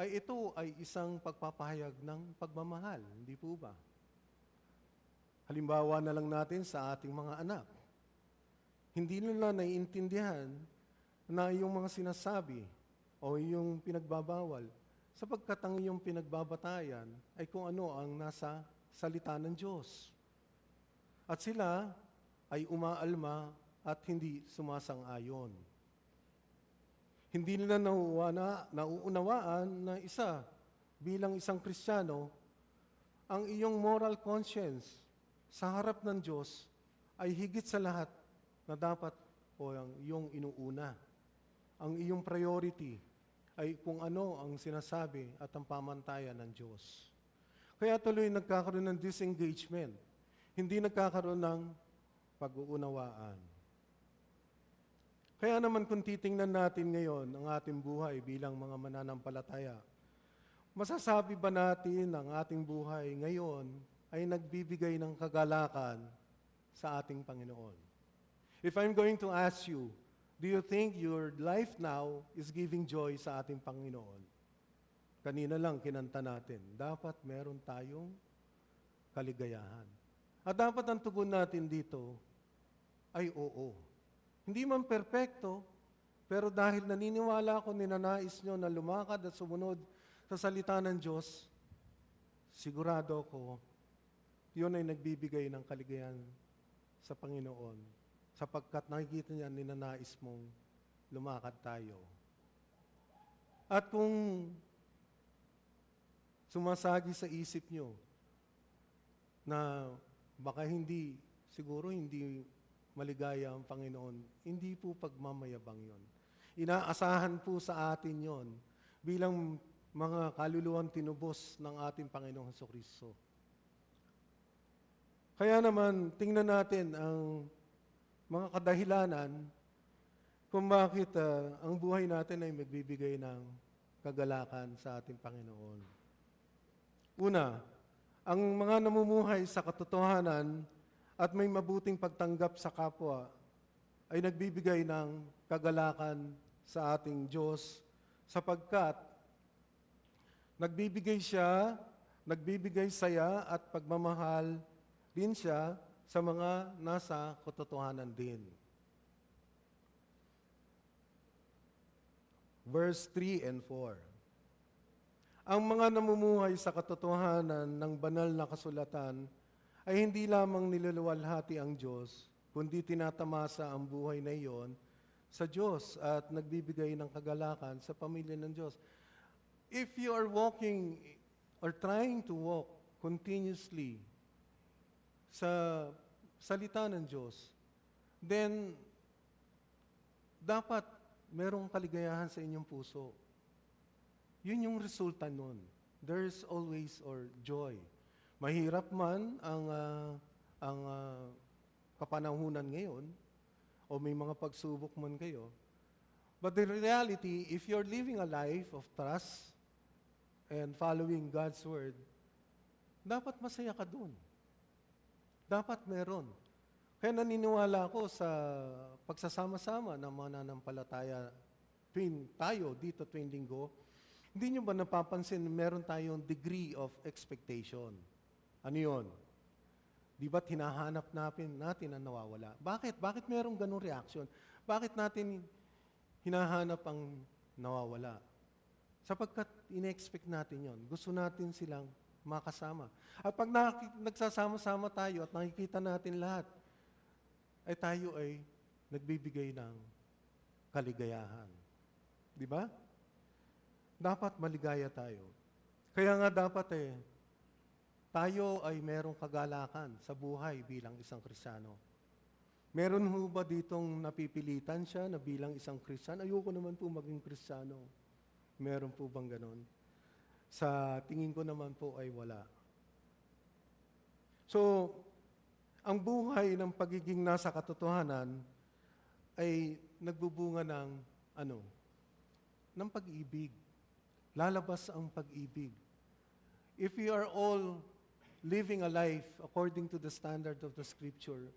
ay ito ay isang pagpapahayag ng pagmamahal, hindi po ba? Halimbawa na lang natin sa ating mga anak. Hindi nila naiintindihan na yung mga sinasabi o yung pinagbabawal, sapagkat ang iyong pinagbabatayan ay kung ano ang nasa salita ng Diyos. At sila ay umaalma at hindi sumasang-ayon. Hindi nila nauunawaan na bilang isang Kristiyano, ang iyong moral conscience sa harap ng Diyos ay higit sa lahat na dapat o ang iyong inuuna. Ang iyong priority ay kung ano ang sinasabi at ang pamantayan ng Diyos. Kaya tuloy nagkakaroon ng disengagement. Hindi nagkakaroon ng pag-uunawaan. Kaya naman kung titingnan natin ngayon ang ating buhay bilang mga mananampalataya, masasabi ba natin ang ating buhay ngayon ay nagbibigay ng kagalakan sa ating Panginoon? If I'm going to ask you, do you think your life now is giving joy sa ating Panginoon? Kanina lang kinanta natin, dapat meron tayong kaligayahan. At dapat ang tugon natin dito ay oo. Hindi man perpekto, pero dahil naniniwala ako, ninanais nyo na lumakad at sumunod sa salita ng Diyos, sigurado ko, yun ay nagbibigay ng kaligayahan sa Panginoon, sapagkat nakikita niya, ninanais mong lumakad tayo. At kung sumasagi sa isip nyo na baka siguro hindi maligaya ang Panginoon, hindi po pagmamayabang yon. Inaasahan po sa atin yon bilang mga kaluluwang tinubos ng ating Panginoong Hesukristo. Kaya naman, tingnan natin ang mga kadahilanan kung bakit ang buhay natin ay magbibigay ng kagalakan sa ating Panginoon. Una, ang mga namumuhay sa katotohanan at may mabuting pagtanggap sa kapwa ay nagbibigay ng kagalakan sa ating Diyos sapagkat nagbibigay saya at pagmamahal din siya sa mga nasa katotohanan din. Verse 3 and 4. Ang mga namumuhay sa katotohanan ng banal na kasulatan ay hindi lamang niluluwalhati ang Diyos, kundi tinatamasa ang buhay na iyon sa Diyos at nagbibigay ng kagalakan sa pamilya ng Diyos. If you are walking or trying to walk continuously sa salita ng Diyos, then dapat merong kaligayahan sa inyong puso. Yun yung resulta nun. There's always joy. Mahirap man ang kapanahunan ngayon, o may mga pagsubok man kayo, but the reality, if you're living a life of trust and following God's Word, dapat masaya ka dun. Dapat meron. Kaya naniniwala ako sa pagsasama-sama ng mga nanampalataya tayo dito tuwing linggo. Hindi nyo ba napapansin meron tayong degree of expectation? Ano yun? Di ba't hinahanap natin ang nawawala? Bakit? Bakit merong ganong reaction? Bakit natin hinahanap ang nawawala? Sapagkat ine-expect natin yon. Gusto natin silang makasama. At pag nagsasama-sama tayo at nakikita natin lahat, ay tayo ay nagbibigay ng kaligayahan. Di ba? Dapat maligaya tayo. Kaya nga dapat tayo ay merong kagalakan sa buhay bilang isang Kristiyano. Meron ho ba ditong napipilitan siya na bilang isang Kristiyano? Ayoko naman po maging Kristiyano. Meron po bang ganon? Sa tingin ko naman po ay wala. So, ang buhay ng pagiging nasa katotohanan ay nagbubunga ng ng pag-ibig. Lalabas ang pag-ibig. If we are all living a life according to the standard of the Scripture,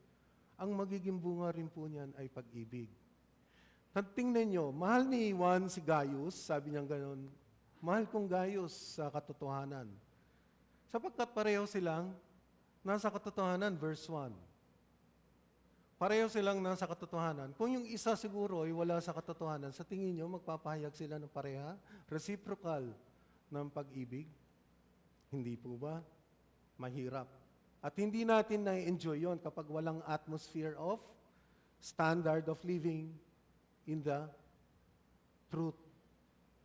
ang magiging bunga rin po niyan ay pag-ibig. Tingnan nyo, mahal ni Juan si Gaius, sabi niya gano'n, mahal kong Gaius sa katotohanan. Sapagkat pareho silang nasa katotohanan, verse 1. Pareho silang nasa katotohanan. Kung yung isa siguro ay wala sa katotohanan, sa tingin nyo, magpapahayag sila ng pareha? Reciprocal ng pag-ibig? Hindi po ba? Mahirap. At hindi natin na-enjoy yon kapag walang atmosphere of standard of living in the truth.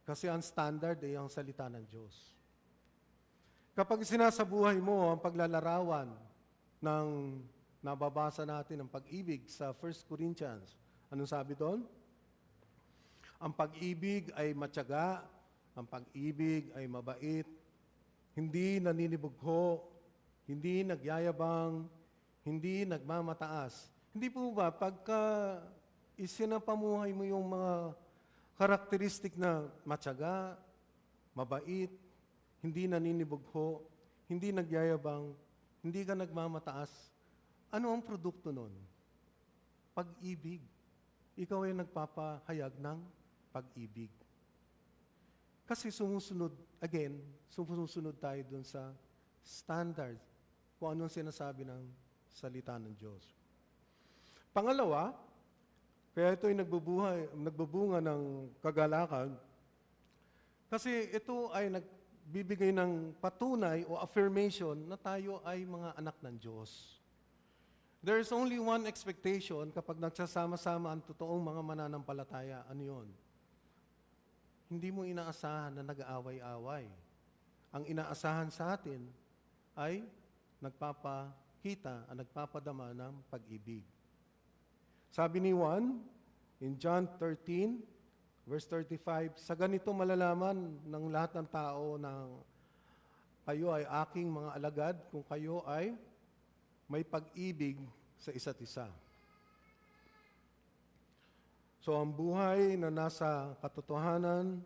Kasi ang standard ay ang salita ng Diyos. Kapag sinasabuhay mo ang paglalarawan ng nababasa natin ng pag-ibig sa 1 Corinthians, anong sabi doon? Ang pag-ibig ay matyaga, ang pag-ibig ay mabait, hindi naninibugho, hindi nagyayabang, hindi nagmamataas. Hindi po ba, pagka isinapamuhay mo yung mga karakteristik na matyaga, mabait, hindi naninibugho, hindi nagyayabang, hindi ka nagmamataas, ano ang produkto nun? Pag-ibig. Ikaw ay nagpapahayag ng pag-ibig. Kasi sumusunod tayo dun sa standard kung anong sinasabi ng salita ng Diyos. Pangalawa, kaya ito ay nagbubunga ng kagalakan kasi ito ay nagbibigay ng patunay o affirmation na tayo ay mga anak ng Diyos. There is only one expectation kapag nagsasama-sama ang totoong mga mananampalataya. Ano yun? Hindi mo inaasahan na nag-aaway-away. Ang inaasahan sa atin ay nagpapakita, nagpapadama ng pag-ibig. Sabi ni Juan, in John 13, verse 35, sa ganito malalaman ng lahat ng tao na kayo ay aking mga alagad kung kayo ay may pag-ibig sa isa't isa. So ang buhay na nasa katotohanan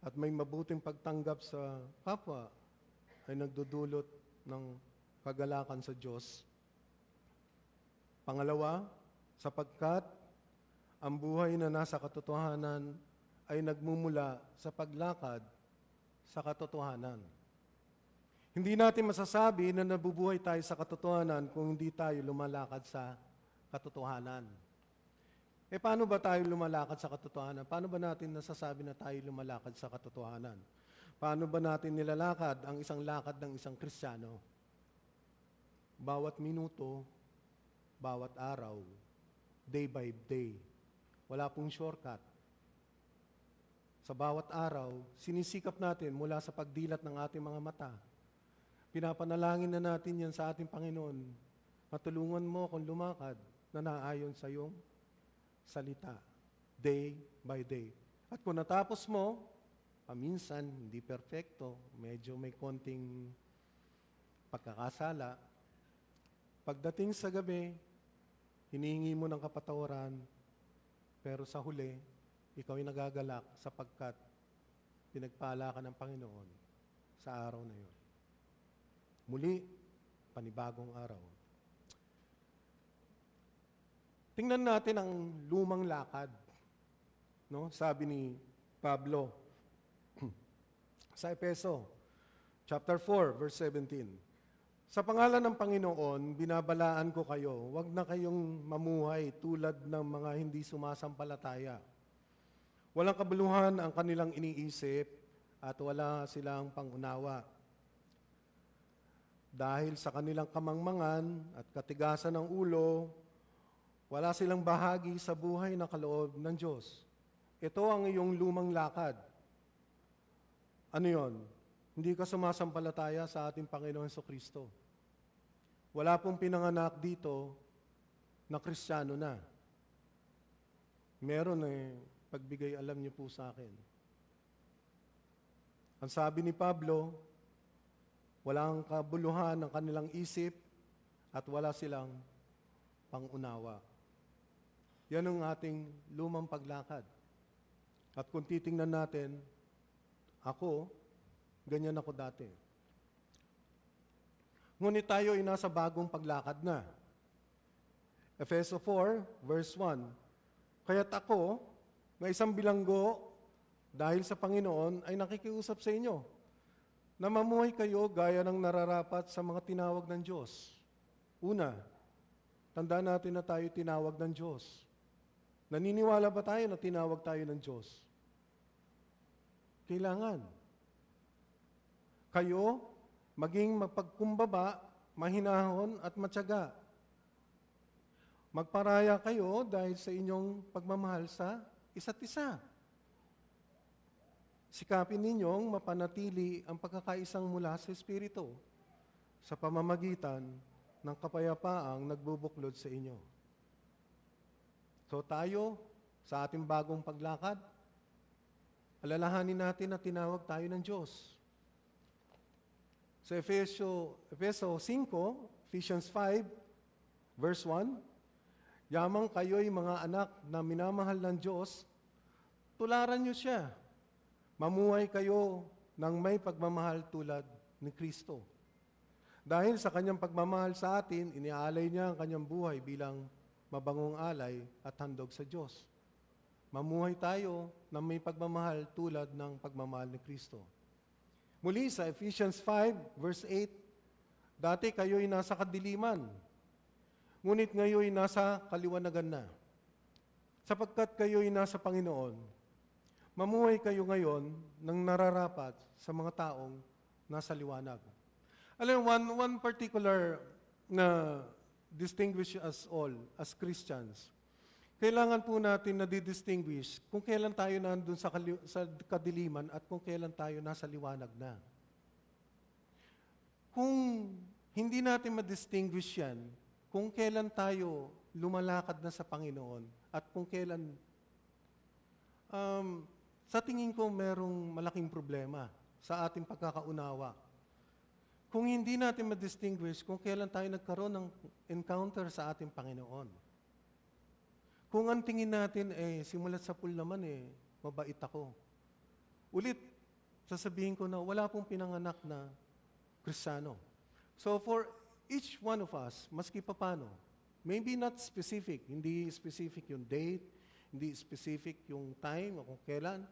at may mabuting pagtanggap sa kapwa ay nagdudulot ng kagalakan sa Diyos. Pangalawa, sapagkat ang buhay na nasa katotohanan ay nagmumula sa paglakad sa katotohanan. Hindi natin masasabi na nabubuhay tayo sa katotohanan kung hindi tayo lumalakad sa katotohanan. Paano ba tayo lumalakad sa katotohanan? Paano ba natin nasasabi na tayo lumalakad sa katotohanan? Paano ba natin nilalakad ang isang lakad ng isang Kristiyano? Bawat minuto, bawat araw, day by day. Wala pong shortcut. Sa bawat araw, sinisikap natin mula sa pagdilat ng ating mga mata. Pinapanalangin na natin yan sa ating Panginoon. Matulungan mo akong lumakad na naayon sa iyong salita. Day by day. At kung natapos mo, paminsan, hindi perfecto, medyo may konting pagkakasala, pagdating sa gabi, hinihingi mo ng kapatawaran, pero sa huli, ikaw ay nagagalak sapagkat pinagpala ka ng Panginoon sa araw na yun. Muli, panibagong araw. Tingnan natin ang lumang lakad. No? Sabi ni Pablo sa Efeso, chapter 4, verse 17. Sa pangalan ng Panginoon, binabalaan ko kayo, huwag na kayong mamuhay tulad ng mga hindi sumasampalataya. Walang kabuluhan ang kanilang iniisip at wala silang pangunawa. Dahil sa kanilang kamangmangan at katigasan ng ulo, wala silang bahagi sa buhay na kaloob ng Diyos. Ito ang iyong lumang lakad. Ano yon? Hindi ka sumasampalataya sa ating Panginoon Jesucristo. Wala pong pinanganak dito na Kristiyano na. Meron pagbigay alam niyo po sa akin. Ang sabi ni Pablo, walang kabuluhan ng kanilang isip at wala silang pangunawa. Yan ang ating lumang paglakad. At kung titingnan natin, ako, ganyan ako dati. Ngunit tayo ay nasa bagong paglakad na. Efeso 4, verse 1, kaya't ako, na isang bilanggo, dahil sa Panginoon, ay nakikiusap sa inyo, na mamuhay kayo gaya ng nararapat sa mga tinawag ng Diyos. Una, tandaan natin na tayo tinawag ng Diyos. Naniniwala ba tayo na tinawag tayo ng Diyos? Kailangan. Kayo, maging mapagkumbaba, mahinahon at matyaga. Magparaya kayo dahil sa inyong pagmamahal sa isa't isa. Sikapin ninyong mapanatili ang pagkakaisang mula sa Espiritu sa pamamagitan ng kapayapaang nagbubuklod sa inyo. So tayo, sa ating bagong paglakad, alalahanin natin na tinawag tayo ng Diyos. Sa Efeso 5, Ephesians 5, verse 1, yamang kayo'y mga anak na minamahal ng Diyos, tularan niyo siya. Mamuhay kayo ng may pagmamahal tulad ni Kristo. Dahil sa kanyang pagmamahal sa atin, iniaalay niya ang kanyang buhay bilang mabangong alay at handog sa Diyos. Mamuhay tayo ng may pagmamahal tulad ng pagmamahal ni Kristo. Muli sa Ephesians 5, verse 8, dati kayo'y nasa kadiliman, ngunit ngayo'y nasa kaliwanagan na. Sapagkat kayo'y nasa Panginoon, mamuhay kayo ngayon ng nararapat sa mga taong nasa liwanag. Alam, one particular na distinguish us all as Christians, kailangan po natin na di-distinguish kung kailan tayo nandun sa kadiliman at kung kailan tayo nasa liwanag na. Kung hindi natin ma-distinguish yan, kung kailan tayo lumalakad na sa Panginoon at kung kailan, sa tingin ko merong malaking problema sa ating pagkakaunawa. Kung hindi natin ma-distinguish kung kailan tayo nagkaroon ng encounter sa ating Panginoon. Kung ang tingin natin, simulat sa pool naman, mabait ako. Ulit, sasabihin ko na wala pong pinanganak na Kristiyano. So for each one of us, maski papano, maybe not specific, hindi specific yung date, hindi specific yung time o kung kailan,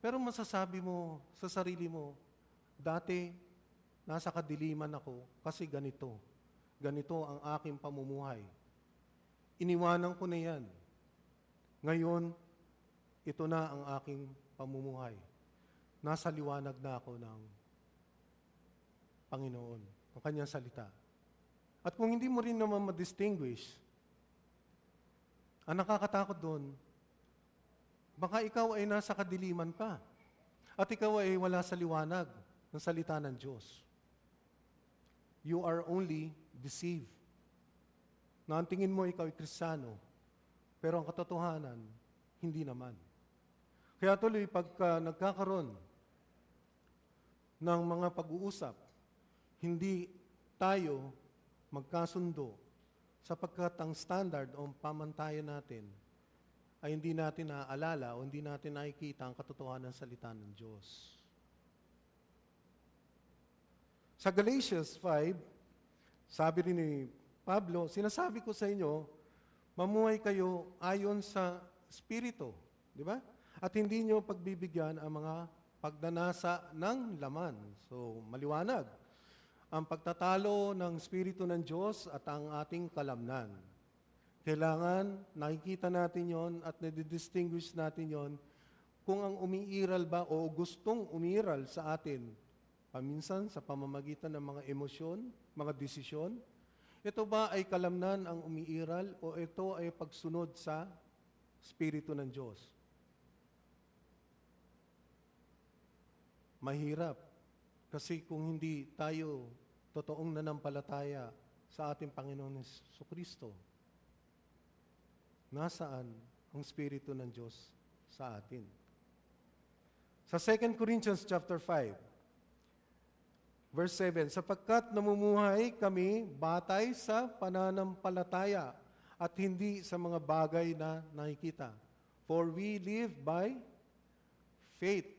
pero masasabi mo sa sarili mo, dati nasa kadiliman ako kasi ganito. Ganito ang aking pamumuhay. Iniwanan ko na yan. Ngayon, ito na ang aking pamumuhay. Nasa liwanag na ako ng Panginoon, ang kanyang salita. At kung hindi mo rin naman ma-distinguish, ang nakakatakot doon, baka ikaw ay nasa kadiliman pa. At ikaw ay wala sa liwanag ng salita ng Diyos. You are only deceived. Na ang tingin mo ikaw ay Kristiyano, pero ang katotohanan, hindi naman. Kaya tuloy, pagka nagkakaroon ng mga pag-uusap, hindi tayo magkasundo sapagkat ang standard o pamantayan natin ay hindi natin naaalala o hindi natin nakikita ang katotohanan ng salita ng Diyos. Sa Galatians 5, sabi rin ni Pablo, sinasabi ko sa inyo, mamuhay kayo ayon sa Espiritu. Di ba? At hindi nyo pagbibigyan ang mga pagdanasa ng laman. So, maliwanag. Ang pagtatalo ng Espiritu ng Diyos at ang ating kalamnan. Kailangan nakikita natin yon at nadidistinguish natin yon kung ang umiiral ba o gustong umiiral sa atin, paminsan sa pamamagitan ng mga emosyon, mga desisyon, ito ba ay kalamnan ang umiiral o ito ay pagsunod sa Espiritu ng Diyos? Mahirap. Kasi kung hindi tayo totoong nanampalataya sa ating Panginoon Jesucristo, nasaan ang Espiritu ng Diyos sa atin? Sa 2 Corinthians chapter 5, verse 7, sapagkat namumuhay kami batay sa pananampalataya at hindi sa mga bagay na nakikita. For we live by faith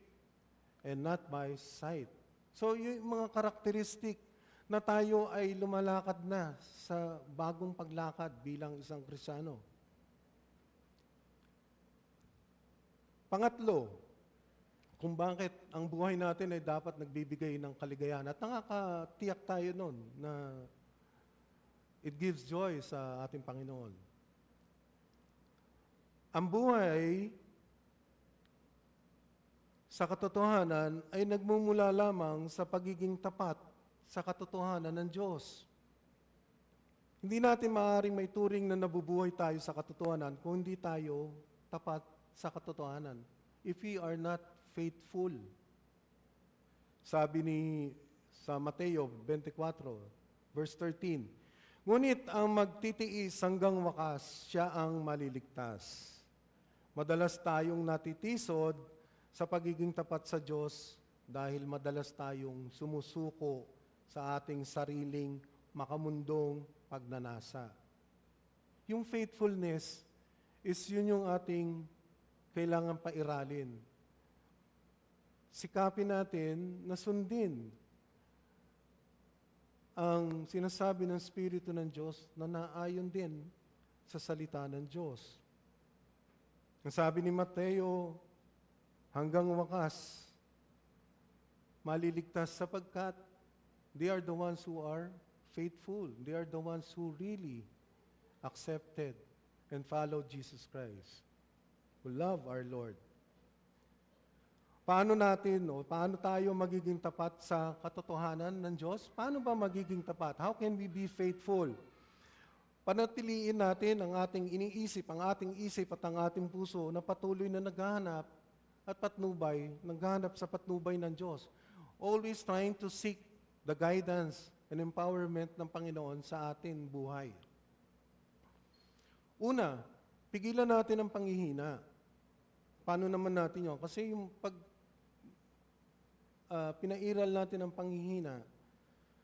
and not by sight. So yung mga karakteristik na tayo ay lumalakad na sa bagong paglakad bilang isang Kristiyano. Pangatlo, kung bakit ang buhay natin ay dapat nagbibigay ng kaligayahan. At nakakatiyak tayo nun na it gives joy sa ating Panginoon. Ang buhay sa katotohanan ay nagmumula lamang sa pagiging tapat sa katotohanan ng Diyos. Hindi natin maaaring maituring na nabubuhay tayo sa katotohanan kung hindi tayo tapat sa katotohanan. If we are not faithful. Sabi sa Mateo 24, verse 13, ngunit ang magtitiis hanggang wakas, siya ang maliligtas. Madalas tayong natitisod sa pagiging tapat sa Diyos dahil madalas tayong sumusuko sa ating sariling makamundong pagnanasa. Yung faithfulness is yun yung ating kailangan pairalin. Sikapin natin na sundin ang sinasabi ng Espiritu ng Diyos na naayon din sa salita ng Diyos. Ang sabi ni Mateo, hanggang wakas, maliligtas sapagkat they are the ones who are faithful. They are the ones who really accepted and followed Jesus Christ, who love our Lord. Paano tayo magiging tapat sa katotohanan ng Diyos? Paano ba magiging tapat? How can we be faithful? Panatiliin natin ang ating iniisip, ang ating isip at ang ating puso na patuloy na naghahanap sa patnubay ng Diyos. Always trying to seek the guidance and empowerment ng Panginoon sa ating buhay. Una, pigilan natin ang panghihina. Paano naman natin yun? Kasi yung pinairal natin ang panghihina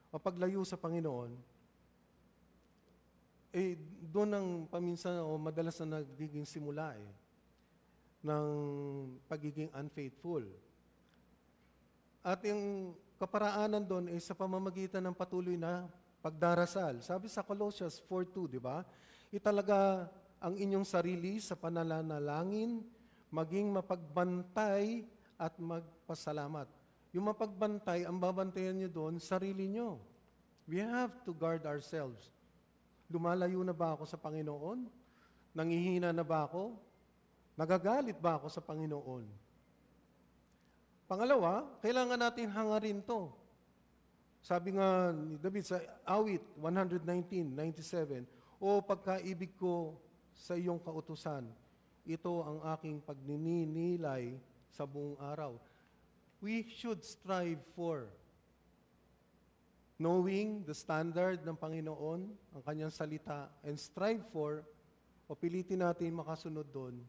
o paglayo sa Panginoon, doon ang paminsan o madalas na nagiging simula ng pagiging unfaithful. At yung kaparaanan doon ay sa pamamagitan ng patuloy na pagdarasal. Sabi sa Colossians 4:2, di ba? Italaga ang inyong sarili sa pananalangin, maging mapagbantay at magpasalamat. Yung mapagbantay, ang babantayan nyo doon, sarili nyo. We have to guard ourselves. Lumalayo na ba ako sa Panginoon? Nangihina na ba ako? Nagagalit ba ako sa Panginoon? Pangalawa, kailangan natin hangarin to. Sabi nga ni David sa Awit 119:97, o pagkaibig ko sa iyong kautusan, ito ang aking pagnininilay sa buong araw. We should strive for knowing the standard ng Panginoon, ang kanyang salita, and strive for, o pilitin natin makasunod doon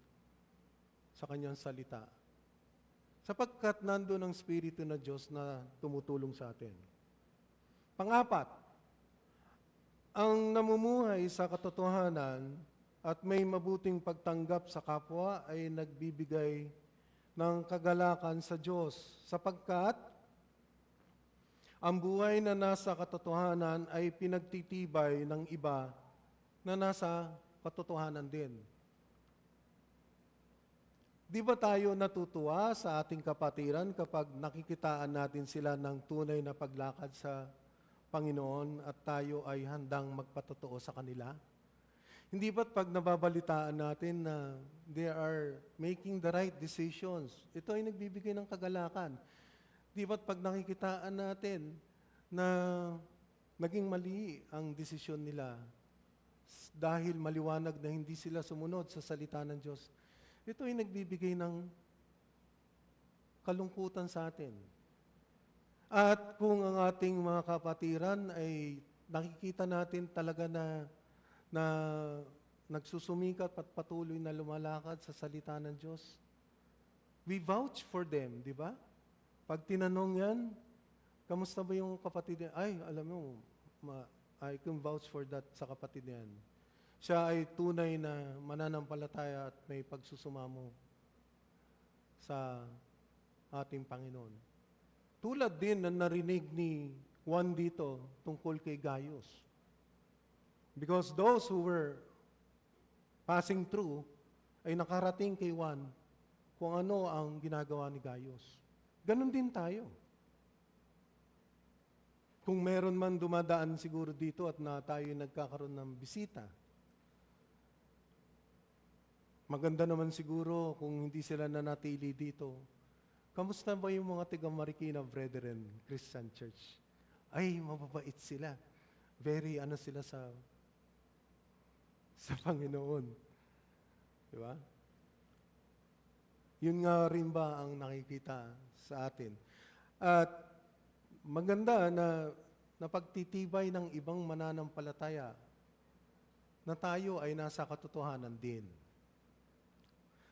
sa kanyang salita. Sapagkat nandun ang Espiritu na Diyos na tumutulong sa atin. Pangapat, ang namumuhay sa katotohanan at may mabuting pagtanggap sa kapwa ay nagbibigay ng kagalakan sa Diyos, sapagkat ang buhay na nasa katotohanan ay pinagtitibay ng iba na nasa katotohanan din. Di ba tayo natutuwa sa ating kapatiran kapag nakikitaan natin sila ng tunay na paglakad sa Panginoon at tayo ay handang magpatotoo sa kanila? Hindi ba't pag nababalitaan natin na they are making the right decisions, ito ay nagbibigay ng kagalakan. Di ba't pag nakikitaan natin na naging mali ang desisyon nila dahil maliwanag na hindi sila sumunod sa salita ng Diyos, ito ay nagbibigay ng kalungkutan sa atin. At kung ang ating mga kapatiran ay nakikita natin talaga na nagsusumikat at patuloy na lumalakad sa salita ng Diyos, we vouch for them, di ba? Pag tinanong yan, kamusta ba yung kapatid niya? Ay, alam mo, I can vouch for that sa kapatid niyan. Siya ay tunay na mananampalataya at may pagsusumamo sa ating Panginoon. Tulad din na narinig ni Juan dito tungkol kay Gaius. Because those who were passing through ay nakarating kay Juan kung ano ang ginagawa ni Gaius. Ganon din tayo. Kung meron man dumadaan siguro dito at na tayo nagkakaroon ng bisita, maganda naman siguro kung hindi sila nanatili dito. Kamusta ba yung mga taga Marikina Brethren Christian Church? Ay, mababait sila. Very sila sa Panginoon. Di ba? Yun nga rin ba ang nakikita sa atin? At maganda na napagtitibay ng ibang mananampalataya na tayo ay nasa katotohanan din.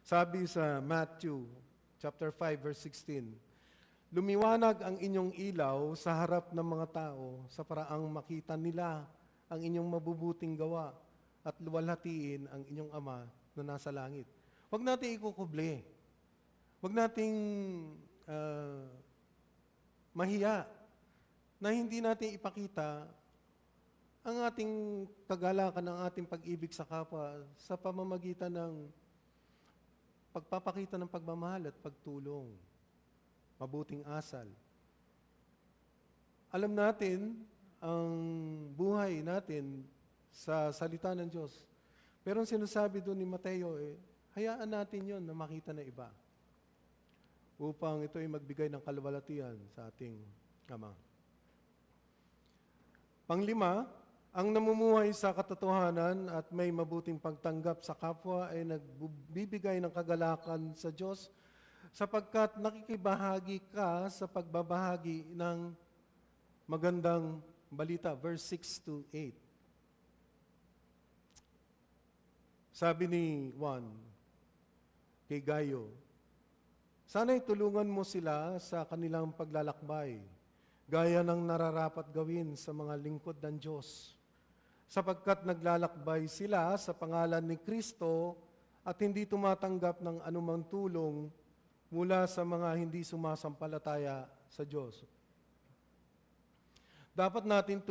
Sabi sa Matthew chapter 5 verse 16, lumiwanag ang inyong ilaw sa harap ng mga tao sa paraang makita nila ang inyong mabubuting gawa at luwalhatiin ang inyong Ama na nasa langit. Huwag natin ikukuble. Huwag nating mahiya na hindi natin ipakita ang ating kagalakan, ang ating pag-ibig sa kapwa sa pamamagitan ng pagpapakita ng pagmamahal at pagtulong, mabuting asal. Alam natin ang buhay natin sa salita ng Diyos. Pero ang sinasabi doon ni Mateo, hayaan natin yon na makita na iba upang ito ay magbigay ng kaluwalhatian sa ating Ama. Panglima, ang namumuhay sa katotohanan at may mabuting pagtanggap sa kapwa ay nagbibigay ng kagalakan sa Diyos sapagkat nakikibahagi ka sa pagbabahagi ng magandang balita. Verse 6 to 8. Sabi ni Juan kay Gayo, sana'y tulungan mo sila sa kanilang paglalakbay, gaya ng nararapat gawin sa mga lingkod ng Diyos, sapagkat naglalakbay sila sa pangalan ni Kristo at hindi tumatanggap ng anumang tulong mula sa mga hindi sumasampalataya sa Diyos. Dapat natin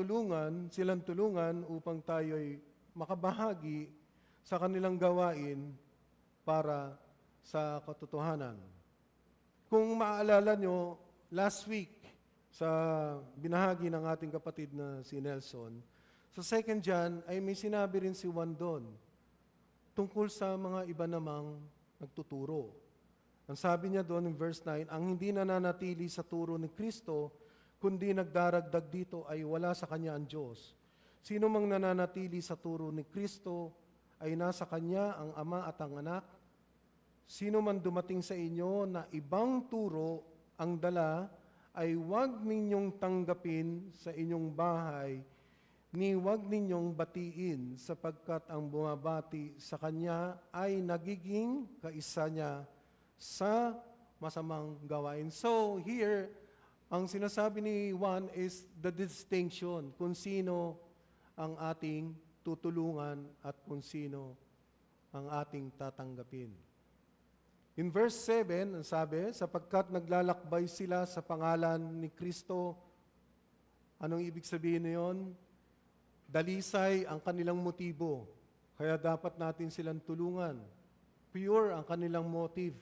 silang tulungan upang tayo'y makabahagi sa kanilang gawain para sa katotohanan. Kung maaalala nyo, last week, sa binahagi ng ating kapatid na si Nelson, sa 2 John ay may sinabi rin si Juan doon tungkol sa mga iba namang nagtuturo. Ang sabi niya doon in verse 9, ang hindi nananatili sa turo ni Kristo, kundi nagdaragdag dito ay wala sa Kanya ang Diyos. Sino mang nananatili sa turo ni Kristo ay nasa Kanya ang Ama at ang Anak. Sino man dumating sa inyo na ibang turo ang dala, ay huwag ninyong tanggapin sa inyong bahay, ni huwag ninyong batiin, sapagkat ang bumabati sa Kanya ay nagiging kaisa niya sa masamang gawain. So here, ang sinasabi ni Juan is the distinction kung sino ang ating tutulungan at kung sino ang ating tatanggapin. In verse 7, ang sabi, sapagkat naglalakbay sila sa pangalan ni Kristo, anong ibig sabihin niyon? Dalisay ang kanilang motibo, kaya dapat natin silang tulungan. Pure ang kanilang motive.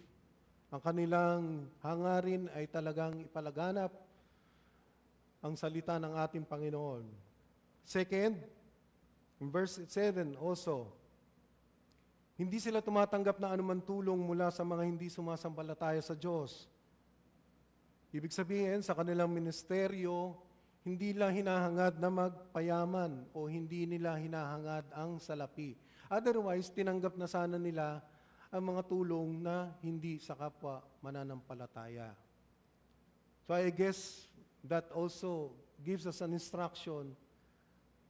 Ang kanilang hangarin ay talagang ipalaganap ang salita ng ating Panginoon. Second, in verse 7 also, hindi sila tumatanggap na anuman tulong mula sa mga hindi sumasampalataya sa Diyos. Ibig sabihin, sa kanilang ministeryo, hindi nila hinahangad na magpayaman o hindi nila hinahangad ang salapi. Otherwise, tinanggap na sana nila ang mga tulong na hindi sa kapwa mananampalataya. So I guess that also gives us an instruction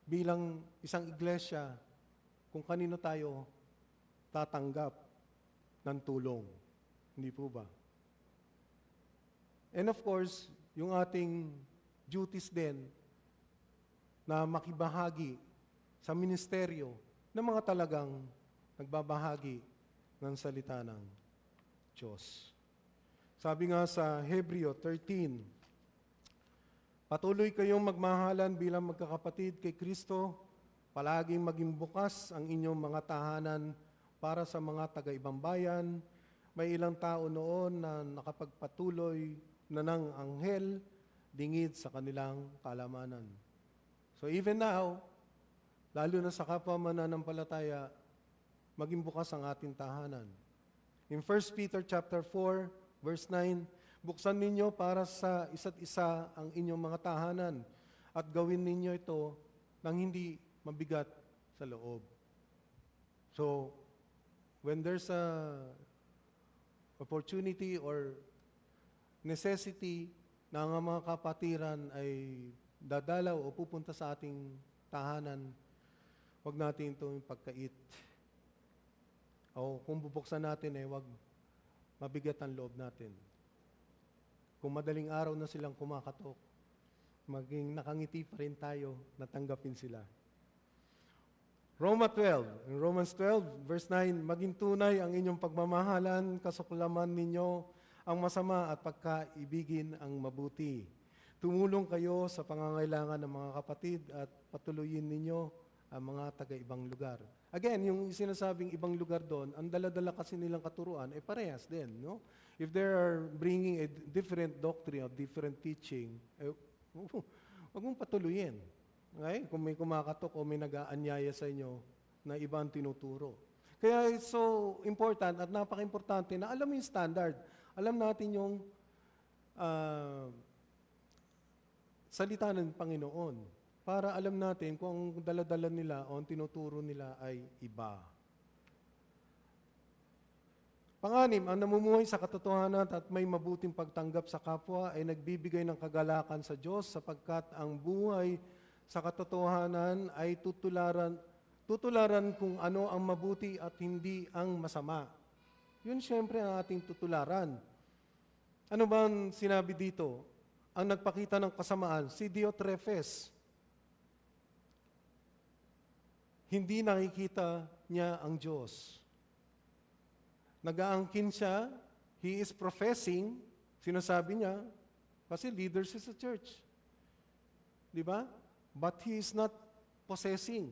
bilang isang iglesia kung kanino tayo tatanggap ng tulong. Hindi po ba? And of course, yung ating duties din na makibahagi sa ministeryo ng mga talagang nagbabahagi ng salita ng Diyos. Sabi nga sa Hebreo 13, Patuloy kayong magmahalan bilang magkakapatid kay Kristo. Palaging maging bukas ang inyong mga tahanan para sa mga taga-ibang bayan. May ilang tao noon na nakapagpatuloy na ng anghel dingid sa kanilang kalamanan. So even now, lalo na sa kapwa mananampalataya, maging bukas ang ating tahanan. In 1 Peter chapter 4, verse 9, buksan ninyo para sa isa't isa ang inyong mga tahanan at gawin ninyo ito nang hindi mabigat sa loob. So, when there's a opportunity or necessity na ang mga kapatiran ay dadalaw o pupunta sa ating tahanan, huwag natin itong pagkait. O kung bubuksan natin, huwag mabigat ang loob natin. Kung madaling araw na silang kumakatok, maging nakangiti pa rin tayo na tanggapin sila. In Romans 12, verse 9, maging tunay ang inyong pagmamahalan, kasuklaman ninyo ang masama at pagkaibigin ang mabuti. Tumulong kayo sa pangangailangan ng mga kapatid at patuloyin ninyo ang mga taga-ibang lugar. Again, yung sinasabing ibang lugar doon, ang dala-dala kasi nilang katuruan ay parehas din. No? If they are bringing a different doctrine or different teaching, huwag mong patuloyin. Okay? Kung may kumakatok o may nag-aanyaya sa inyo na ibang tinuturo. Kaya it's so important at napaka-importante na alam mo yung standard. Alam natin yung salita ng Panginoon para alam natin kung ang dala-dala nila o ang tinuturo nila ay iba. Panganim, ang namumuhay sa katotohanan at may mabuting pagtanggap sa kapwa ay nagbibigay ng kagalakan sa Diyos sapagkat ang buhay sa katotohanan ay tutularan kung ano ang mabuti at hindi ang masama. Yun siyempre ang ating tutularan. Ano ba ang sinabi dito? Ang nagpakita ng kasamaan, si Diotrephes. Hindi nakikita niya ang Diyos. Nag-aangkin siya, he is professing, sinasabi niya, kasi leaders is a church. Di ba? But he is not possessing.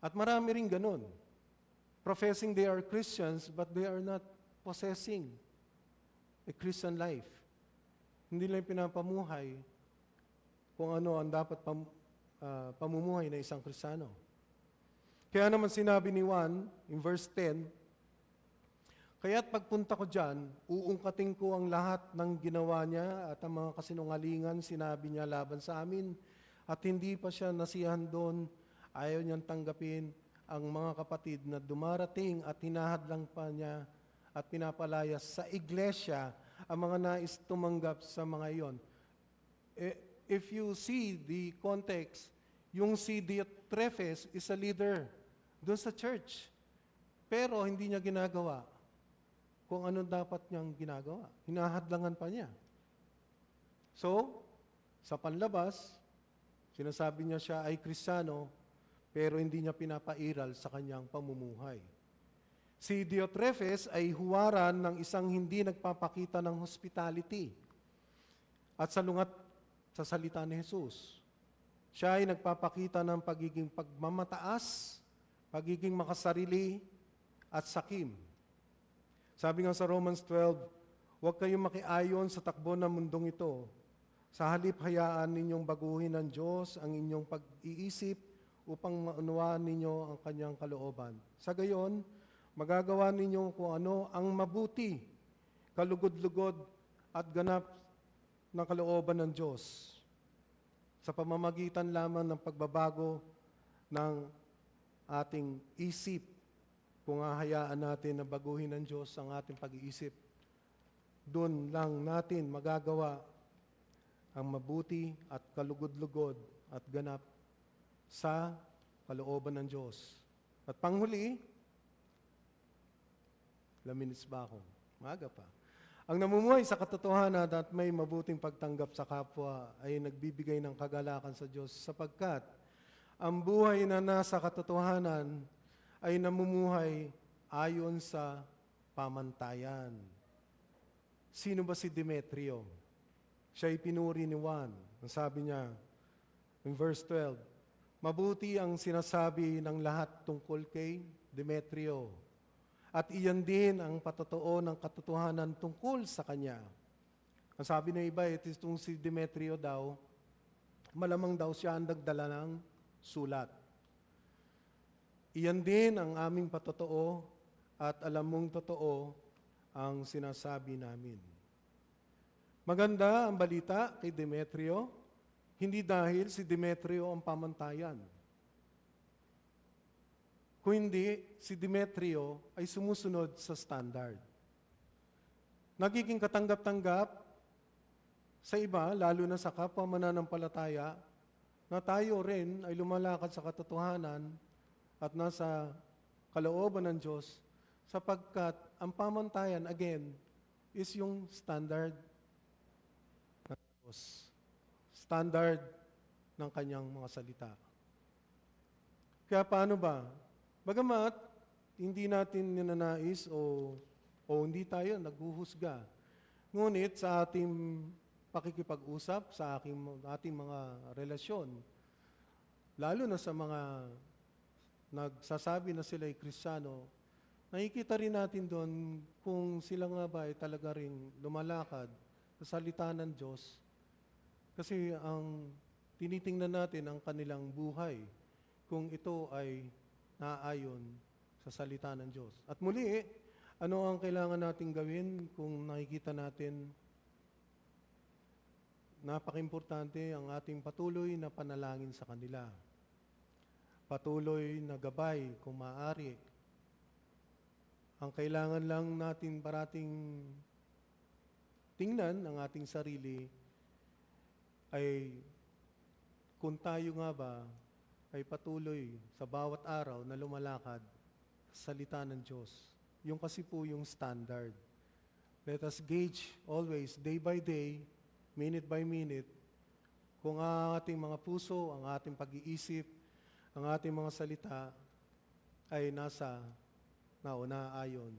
At marami rin ganun. Professing they are Christians, but they are not possessing a Christian life. Hindi lang pinapamuhay kung ano ang dapat pamumuhay na isang Kristiyano. Kaya naman sinabi ni Juan, in verse 10, kaya't pagpunta ko dyan, uungkatin ko ang lahat ng ginawa niya at ang mga kasinungalingan sinabi niya laban sa amin. At hindi pa siya nasiyahan doon, ayaw niyang tanggapin ang mga kapatid na dumarating at hinahadlang pa niya at pinapalayas sa iglesia ang mga nais tumanggap sa mga iyon. If you see the context, yung si Diotrephes is a leader doon sa church. Pero hindi niya ginagawa kung ano dapat niyang ginagawa. Hinahadlangan pa niya. So, sa panlabas, sinasabi niya siya ay Kristiyano, pero hindi niya pinapairal sa kanyang pamumuhay. Si Diotrephes ay huwaran ng isang hindi nagpapakita ng hospitality at salungat sa salita ni Jesus. Siya ay nagpapakita ng pagiging pagmamataas, pagiging makasarili, at sakim. Sabi nga sa Romans 12, huwag kayong makiayon sa takbo ng mundong ito. Sa halip, hayaan ninyong baguhin ng Diyos ang inyong pag-iisip upang maunawaan ninyo ang kanyang kalooban. Sa gayon, magagawa ninyo kung ano ang mabuti, kalugod-lugod at ganap ng kalooban ng Diyos sa pamamagitan lamang ng pagbabago ng ating isip. Kung hahayaan natin na baguhin ng Diyos ang ating pag-iisip, doon lang natin magagawa ang mabuti at kalugod-lugod at ganap sa kalooban ng Diyos. At panghuli, ilang minutes ba ako? Maaga pa. Ang namumuhay sa katotohanan at may mabuting pagtanggap sa kapwa ay nagbibigay ng kagalakan sa Diyos sapagkat ang buhay na nasa katotohanan ay namumuhay ayon sa pamantayan. Sino ba si Demetrio? Siya ay pinuri ni Juan. Ang sabi niya, in verse 12, mabuti ang sinasabi ng lahat tungkol kay Demetrio. At iyan din ang patotoo ng katotohanan tungkol sa kanya. Ang sabi ng iba, itong si Demetrio daw, malamang daw siya ang nagdala ng sulat. Iyan din ang aming patotoo at alam mong totoo ang sinasabi namin. Maganda ang balita kay Demetrio, hindi dahil si Demetrio ang pamantayan. Kung hindi, si Demetrio ay sumusunod sa standard. Nagiging katanggap-tanggap sa iba, lalo na sa kapwa mananampalataya, na tayo rin ay lumalakad sa katotohanan at nasa kalooban ng Diyos sapagkat ang pamantayan, again, is yung standard ng Diyos. Standard ng kanyang mga salita. Kaya paano ba? Bagamat hindi natin ninanais o hindi tayo naghuhusga, ngunit sa ating pakikipag-usap, sa ating mga relasyon, lalo na sa mga nagsasabi na sila ay Kristiyano, nakikita rin natin doon kung sila nga ba ay talaga rin lumalakad sa salita ng Diyos. Kasi ang tinitingnan natin ang kanilang buhay kung ito ay naayon sa salita ng Diyos. At muli, ano ang kailangan natin gawin kung nakikita natin napaka-importante ang ating patuloy na panalangin sa kanila. Patuloy na gabay kung maaari. Ang kailangan lang natin parating tingnan ang ating sarili ay kung tayo nga ba ay patuloy sa bawat araw na lumalakad sa salita ng Diyos. Yung kasi po yung standard. Let us gauge always, day by day, minute by minute, kung ang ating mga puso, ang ating pag-iisip, ang ating mga salita ay naunaayon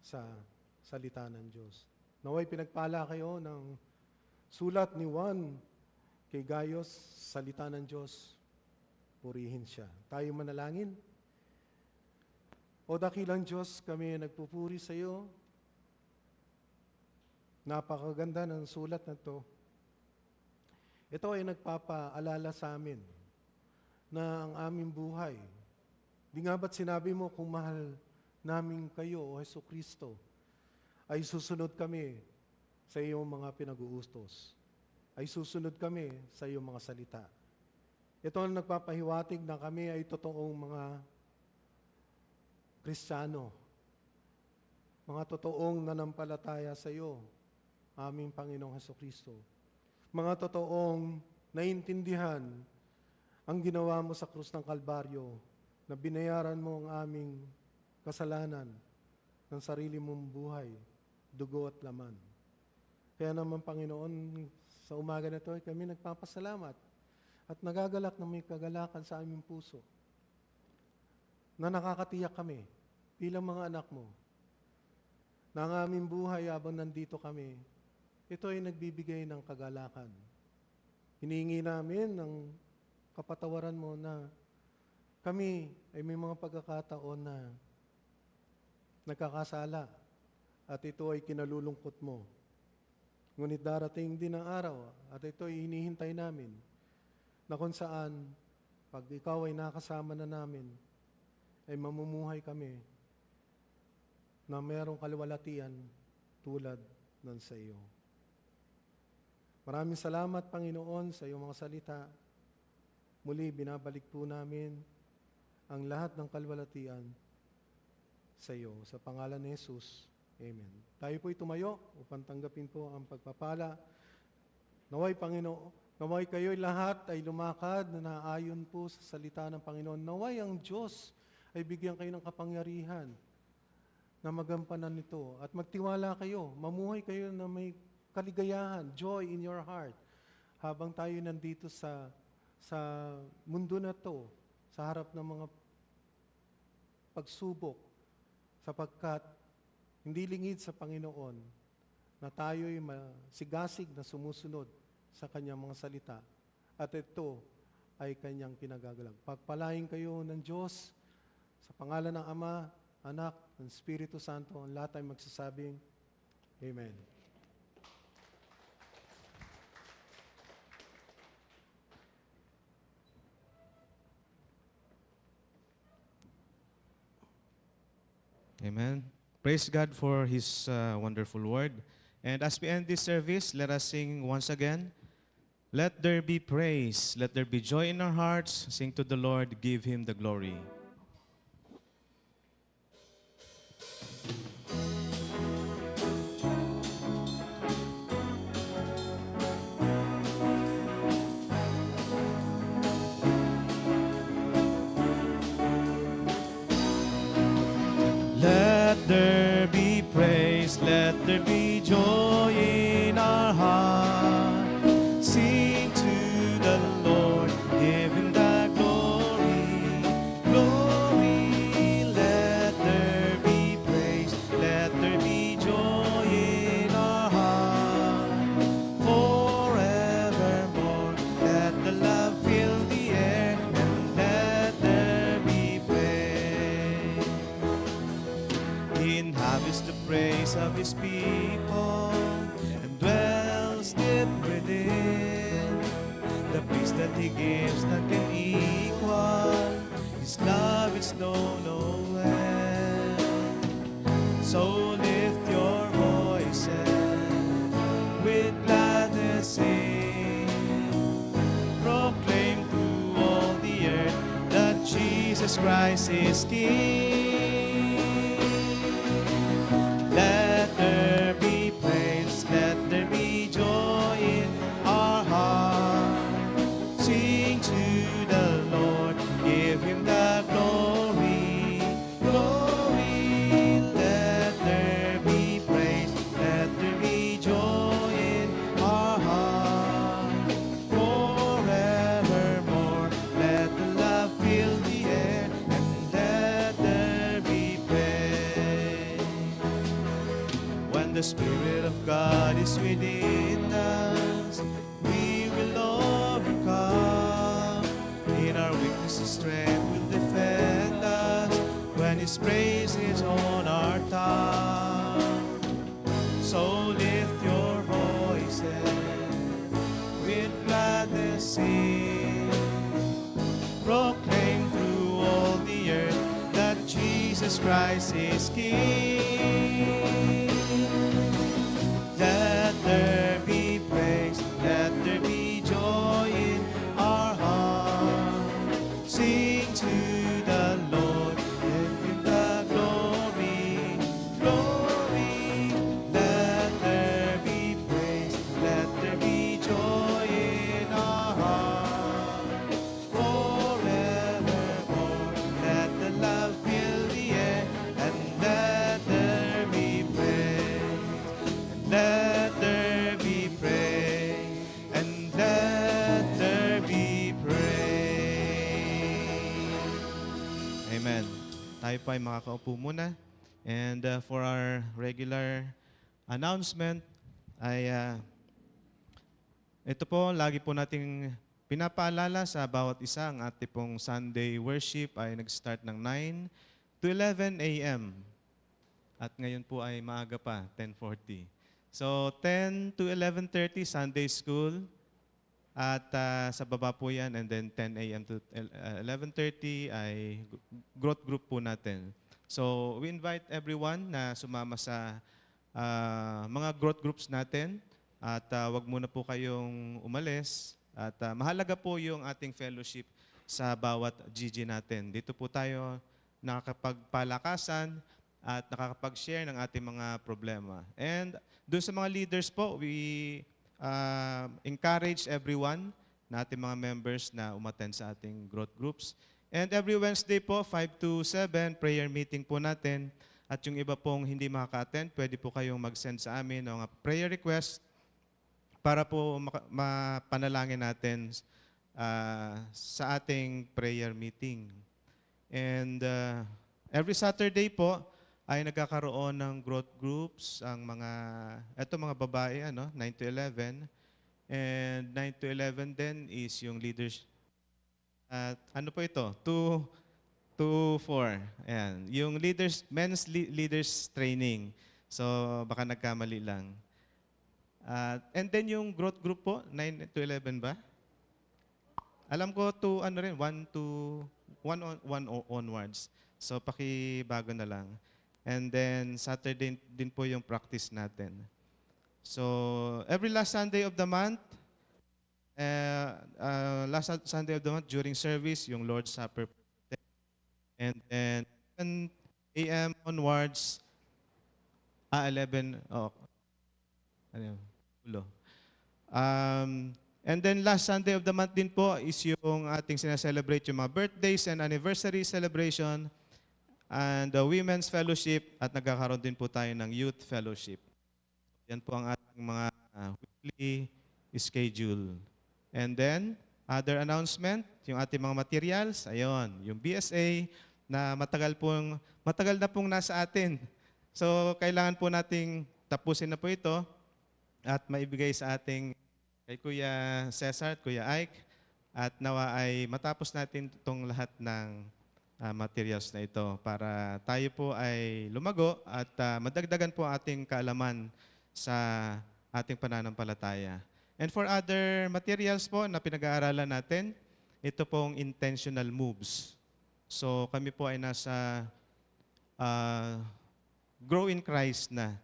sa salita ng Diyos. Naway pinagpala kayo ng sulat ni Juan kay Gaius, salita ng Diyos, purihin siya. Tayo manalangin. O dakilang Diyos, kami nagpupuri sa iyo. Napakaganda ng sulat na to. Ito ay nagpapaalala sa amin na ang aming buhay. Di nga ba't sinabi mo kung mahal namin kayo, O Jesucristo, ay susunod kami sa iyong mga pinag-uustos. Ay susunod kami sa iyong mga salita. Ito ang nagpapahiwatig na kami ay totoong mga Kristiyano. Mga totoong nanampalataya sa iyo, aming Panginoong Jesucristo. Mga totoong naintindihan ang ginawa mo sa krus ng Kalbaryo, na binayaran mo ang aming kasalanan ng sarili mong buhay, dugo at laman. Kaya naman, Panginoon, sa umaga na ito, kami nagpapasalamat at nagagalak na may kagalakan sa aming puso na nakakatiyak kami bilang mga anak mo na ang aming buhay habang nandito kami, ito ay nagbibigay ng kagalakan. Hinihingi namin ng kapatawaran mo na kami ay may mga pagkakataon na nagkakasala at ito ay kinalulungkot mo. Ngunit darating din ang araw at ito ay hinihintay namin na kung saan pag ikaw ay nakasama na namin ay mamumuhay kami na mayroong kaluwalhatian tulad ng sa iyo. Maraming salamat, Panginoon, sa iyong mga salita. Muli, binabalik po namin ang lahat ng kaluwalhatian sa iyo. Sa pangalan ni Jesus, amen. Tayo po'y tumayo upang tanggapin po ang pagpapala. Naway, Panginoon, naway kayo'y lahat ay lumakad na naayon po sa salita ng Panginoon. Naway ang Diyos ay bigyan kayo ng kapangyarihan na magampanan nito. At magtiwala kayo, mamuhay kayo na may kaligayahan, joy in your heart, habang tayo nandito sa mundo na to, sa harap ng mga pagsubok, sapagkat hindi lingid sa Panginoon na tayo'y sigasig na sumusunod sa kanyang mga salita. At ito ay kanyang pinagagalang. Pagpalain kayo ng Diyos sa pangalan ng Ama, Anak, ng Espiritu Santo. Ang lahat ay magsasabing, Amen. Amen. Praise God for His wonderful word. And as we end this service, let us sing once again. Let there be praise, let there be joy in our hearts. Sing to the Lord, give Him the glory. Let there be praise, let there be joy in our heart. Sing to the Lord, give Him the glory. Glory, let there be praise, let there be joy in our heart. Forevermore, let the love fill the air, and let there be praise. He inhabits the praise of His people and dwells deep within. The peace that He gives none can equal. His love is known nowhere. So lift your voices with gladness sing. Proclaim to all the earth that Jesus Christ is King. Let there be praise, let there be joy in our heart. Sing to the Lord, give Him the glory. Glory, let there be praise, let there be joy in our heart. Forevermore, let the love fill the air, and let there be praise. When the Spirit of God is within us, we will overcome. In our weakness, His strength will defend us. When His praise is on our tongue, so lift your voices with gladness sing. Proclaim through all the earth that Jesus Christ is King. Let there be praise, let there be joy in our heart. Sing to the Lord, give Him the glory. Glory, let there be praise, let there be joy in our heart. Forevermore, let the love fill the air, and let there be praise, and let there be praise, and let there be praise. Amen. Tayo pa ay makakaupo muna. And for our regular announcement, ay ito po, lagi po nating pinapaalala sa bawat isa. Ang ating pong Sunday worship ay nag-start ng 9 to 11 a.m. At ngayon po ay maaga pa, 10:40. So 10 to 11:30 Sunday school. At sa baba po yan. And then 10 a.m. to 11:30 ay growth group po natin. So we invite everyone na sumama sa mga growth groups natin. At wag muna po kayong umalis. At mahalaga po yung ating fellowship sa bawat GG natin. Dito po tayo nakakapagpalakasan at nakakapag-share ng ating mga problema. And doon sa mga leaders po, we encourage everyone na ating mga members na umattend sa ating growth groups. And every Wednesday po, 5 to 7, prayer meeting po natin. At yung iba pong hindi makaka-attend, pwede po kayong mag-send sa amin ng prayer request para po mapanalangin natin sa ating prayer meeting. And every Saturday po ay nagkakaroon ng growth groups ang mga babae, 9 to 11. And 9 to 11 din is yung leaders. At ano po ito? 2 to 4. Ayan. Yung men's leaders training. So, baka nagkamali lang. And then yung growth group po, 9 to 11 ba? Alam ko to 1 to 1 onwards. So, pakibago na lang. And then, Saturday din po yung practice natin. So, every last Sunday of the month, during service, yung Lord's Supper. And then, 10 a.m. onwards, 11, ano yun? Ulo. And then last Sunday of the month din po is yung ating sinaselebrate yung mga birthdays and anniversary celebration and the women's fellowship at nagkakaroon din po tayo ng youth fellowship. Yan po ang ating mga weekly schedule. And then, other announcement, yung ating mga materials, ayon, yung BSA na matagal na pong nasa atin. So, kailangan po nating tapusin na po ito at maibigay sa ating kay Kuya Cesar at Kuya Ike at nawa ay matapos natin itong lahat ng materials na ito para tayo po ay lumago at madagdagan po ating kaalaman sa ating pananampalataya. And for other materials po na pinag-aaralan natin, ito pong intentional moves. So kami po ay nasa grow in Christ na.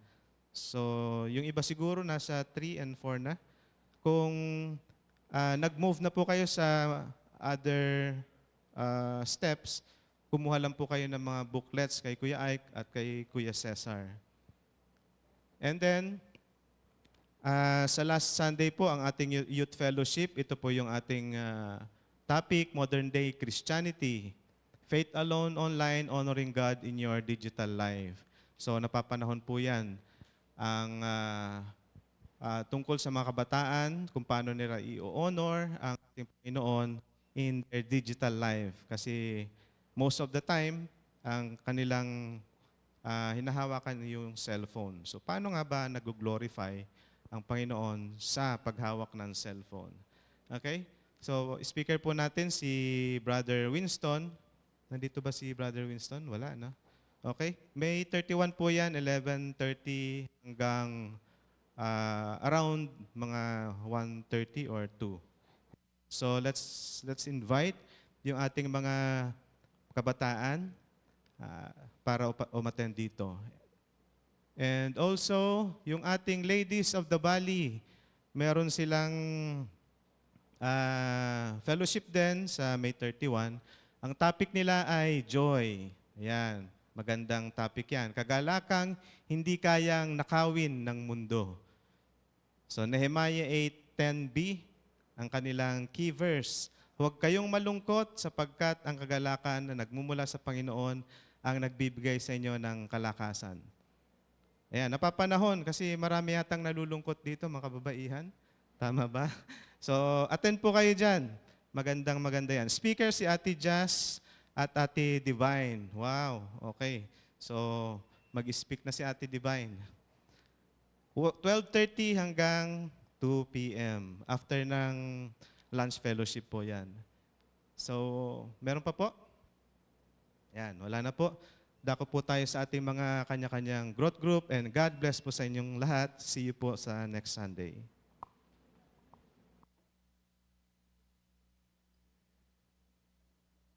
So yung iba siguro nasa 3 and 4 na. Kung nag-move na po kayo sa other steps, kumuha lang po kayo ng mga booklets kay Kuya Ike at kay Kuya Cesar. And then, sa last Sunday po, ang ating youth fellowship, ito po yung ating topic, Modern Day Christianity. Faith alone, online, honoring God in your digital life. So napapanahon po yan. Ang tungkol sa mga kabataan, kung paano nila i-honor ang ating Panginoon in their digital life. Kasi most of the time, ang kanilang hinahawakan yung cellphone. So paano nga ba nag-glorify ang Panginoon sa paghawak ng cellphone? Okay? So speaker po natin si Brother Winston. Nandito ba si Brother Winston? Wala, no? Okay? May 31 po yan, 11:30 hanggang around mga 1:30 or 2. So let's invite yung ating mga kabataan para umattend dito. And also, yung ating Ladies of the Valley, meron silang fellowship din sa May 31. Ang topic nila ay joy. Ayan, magandang topic yan. Kagalakang hindi kayang nakawin ng mundo. So Nehemiah 8:10b, ang kanilang key verse. Huwag kayong malungkot sapagkat ang kagalakan na nagmumula sa Panginoon ang nagbibigay sa inyo ng kalakasan. Ayan, napapanahon kasi marami yatang nalulungkot dito mga kababaihan. Tama ba? So attend po kayo dyan. Maganda yan. Speaker si Ate Jazz at Ate Divine. Wow, okay. So mag-speak na si Ate Divine. 12:30 hanggang 2 p.m. After ng lunch fellowship po yan. So, meron pa po? Yan, wala na po. Dako po tayo sa ating mga kanya-kanyang growth group and God bless po sa inyong lahat. See you po sa next Sunday.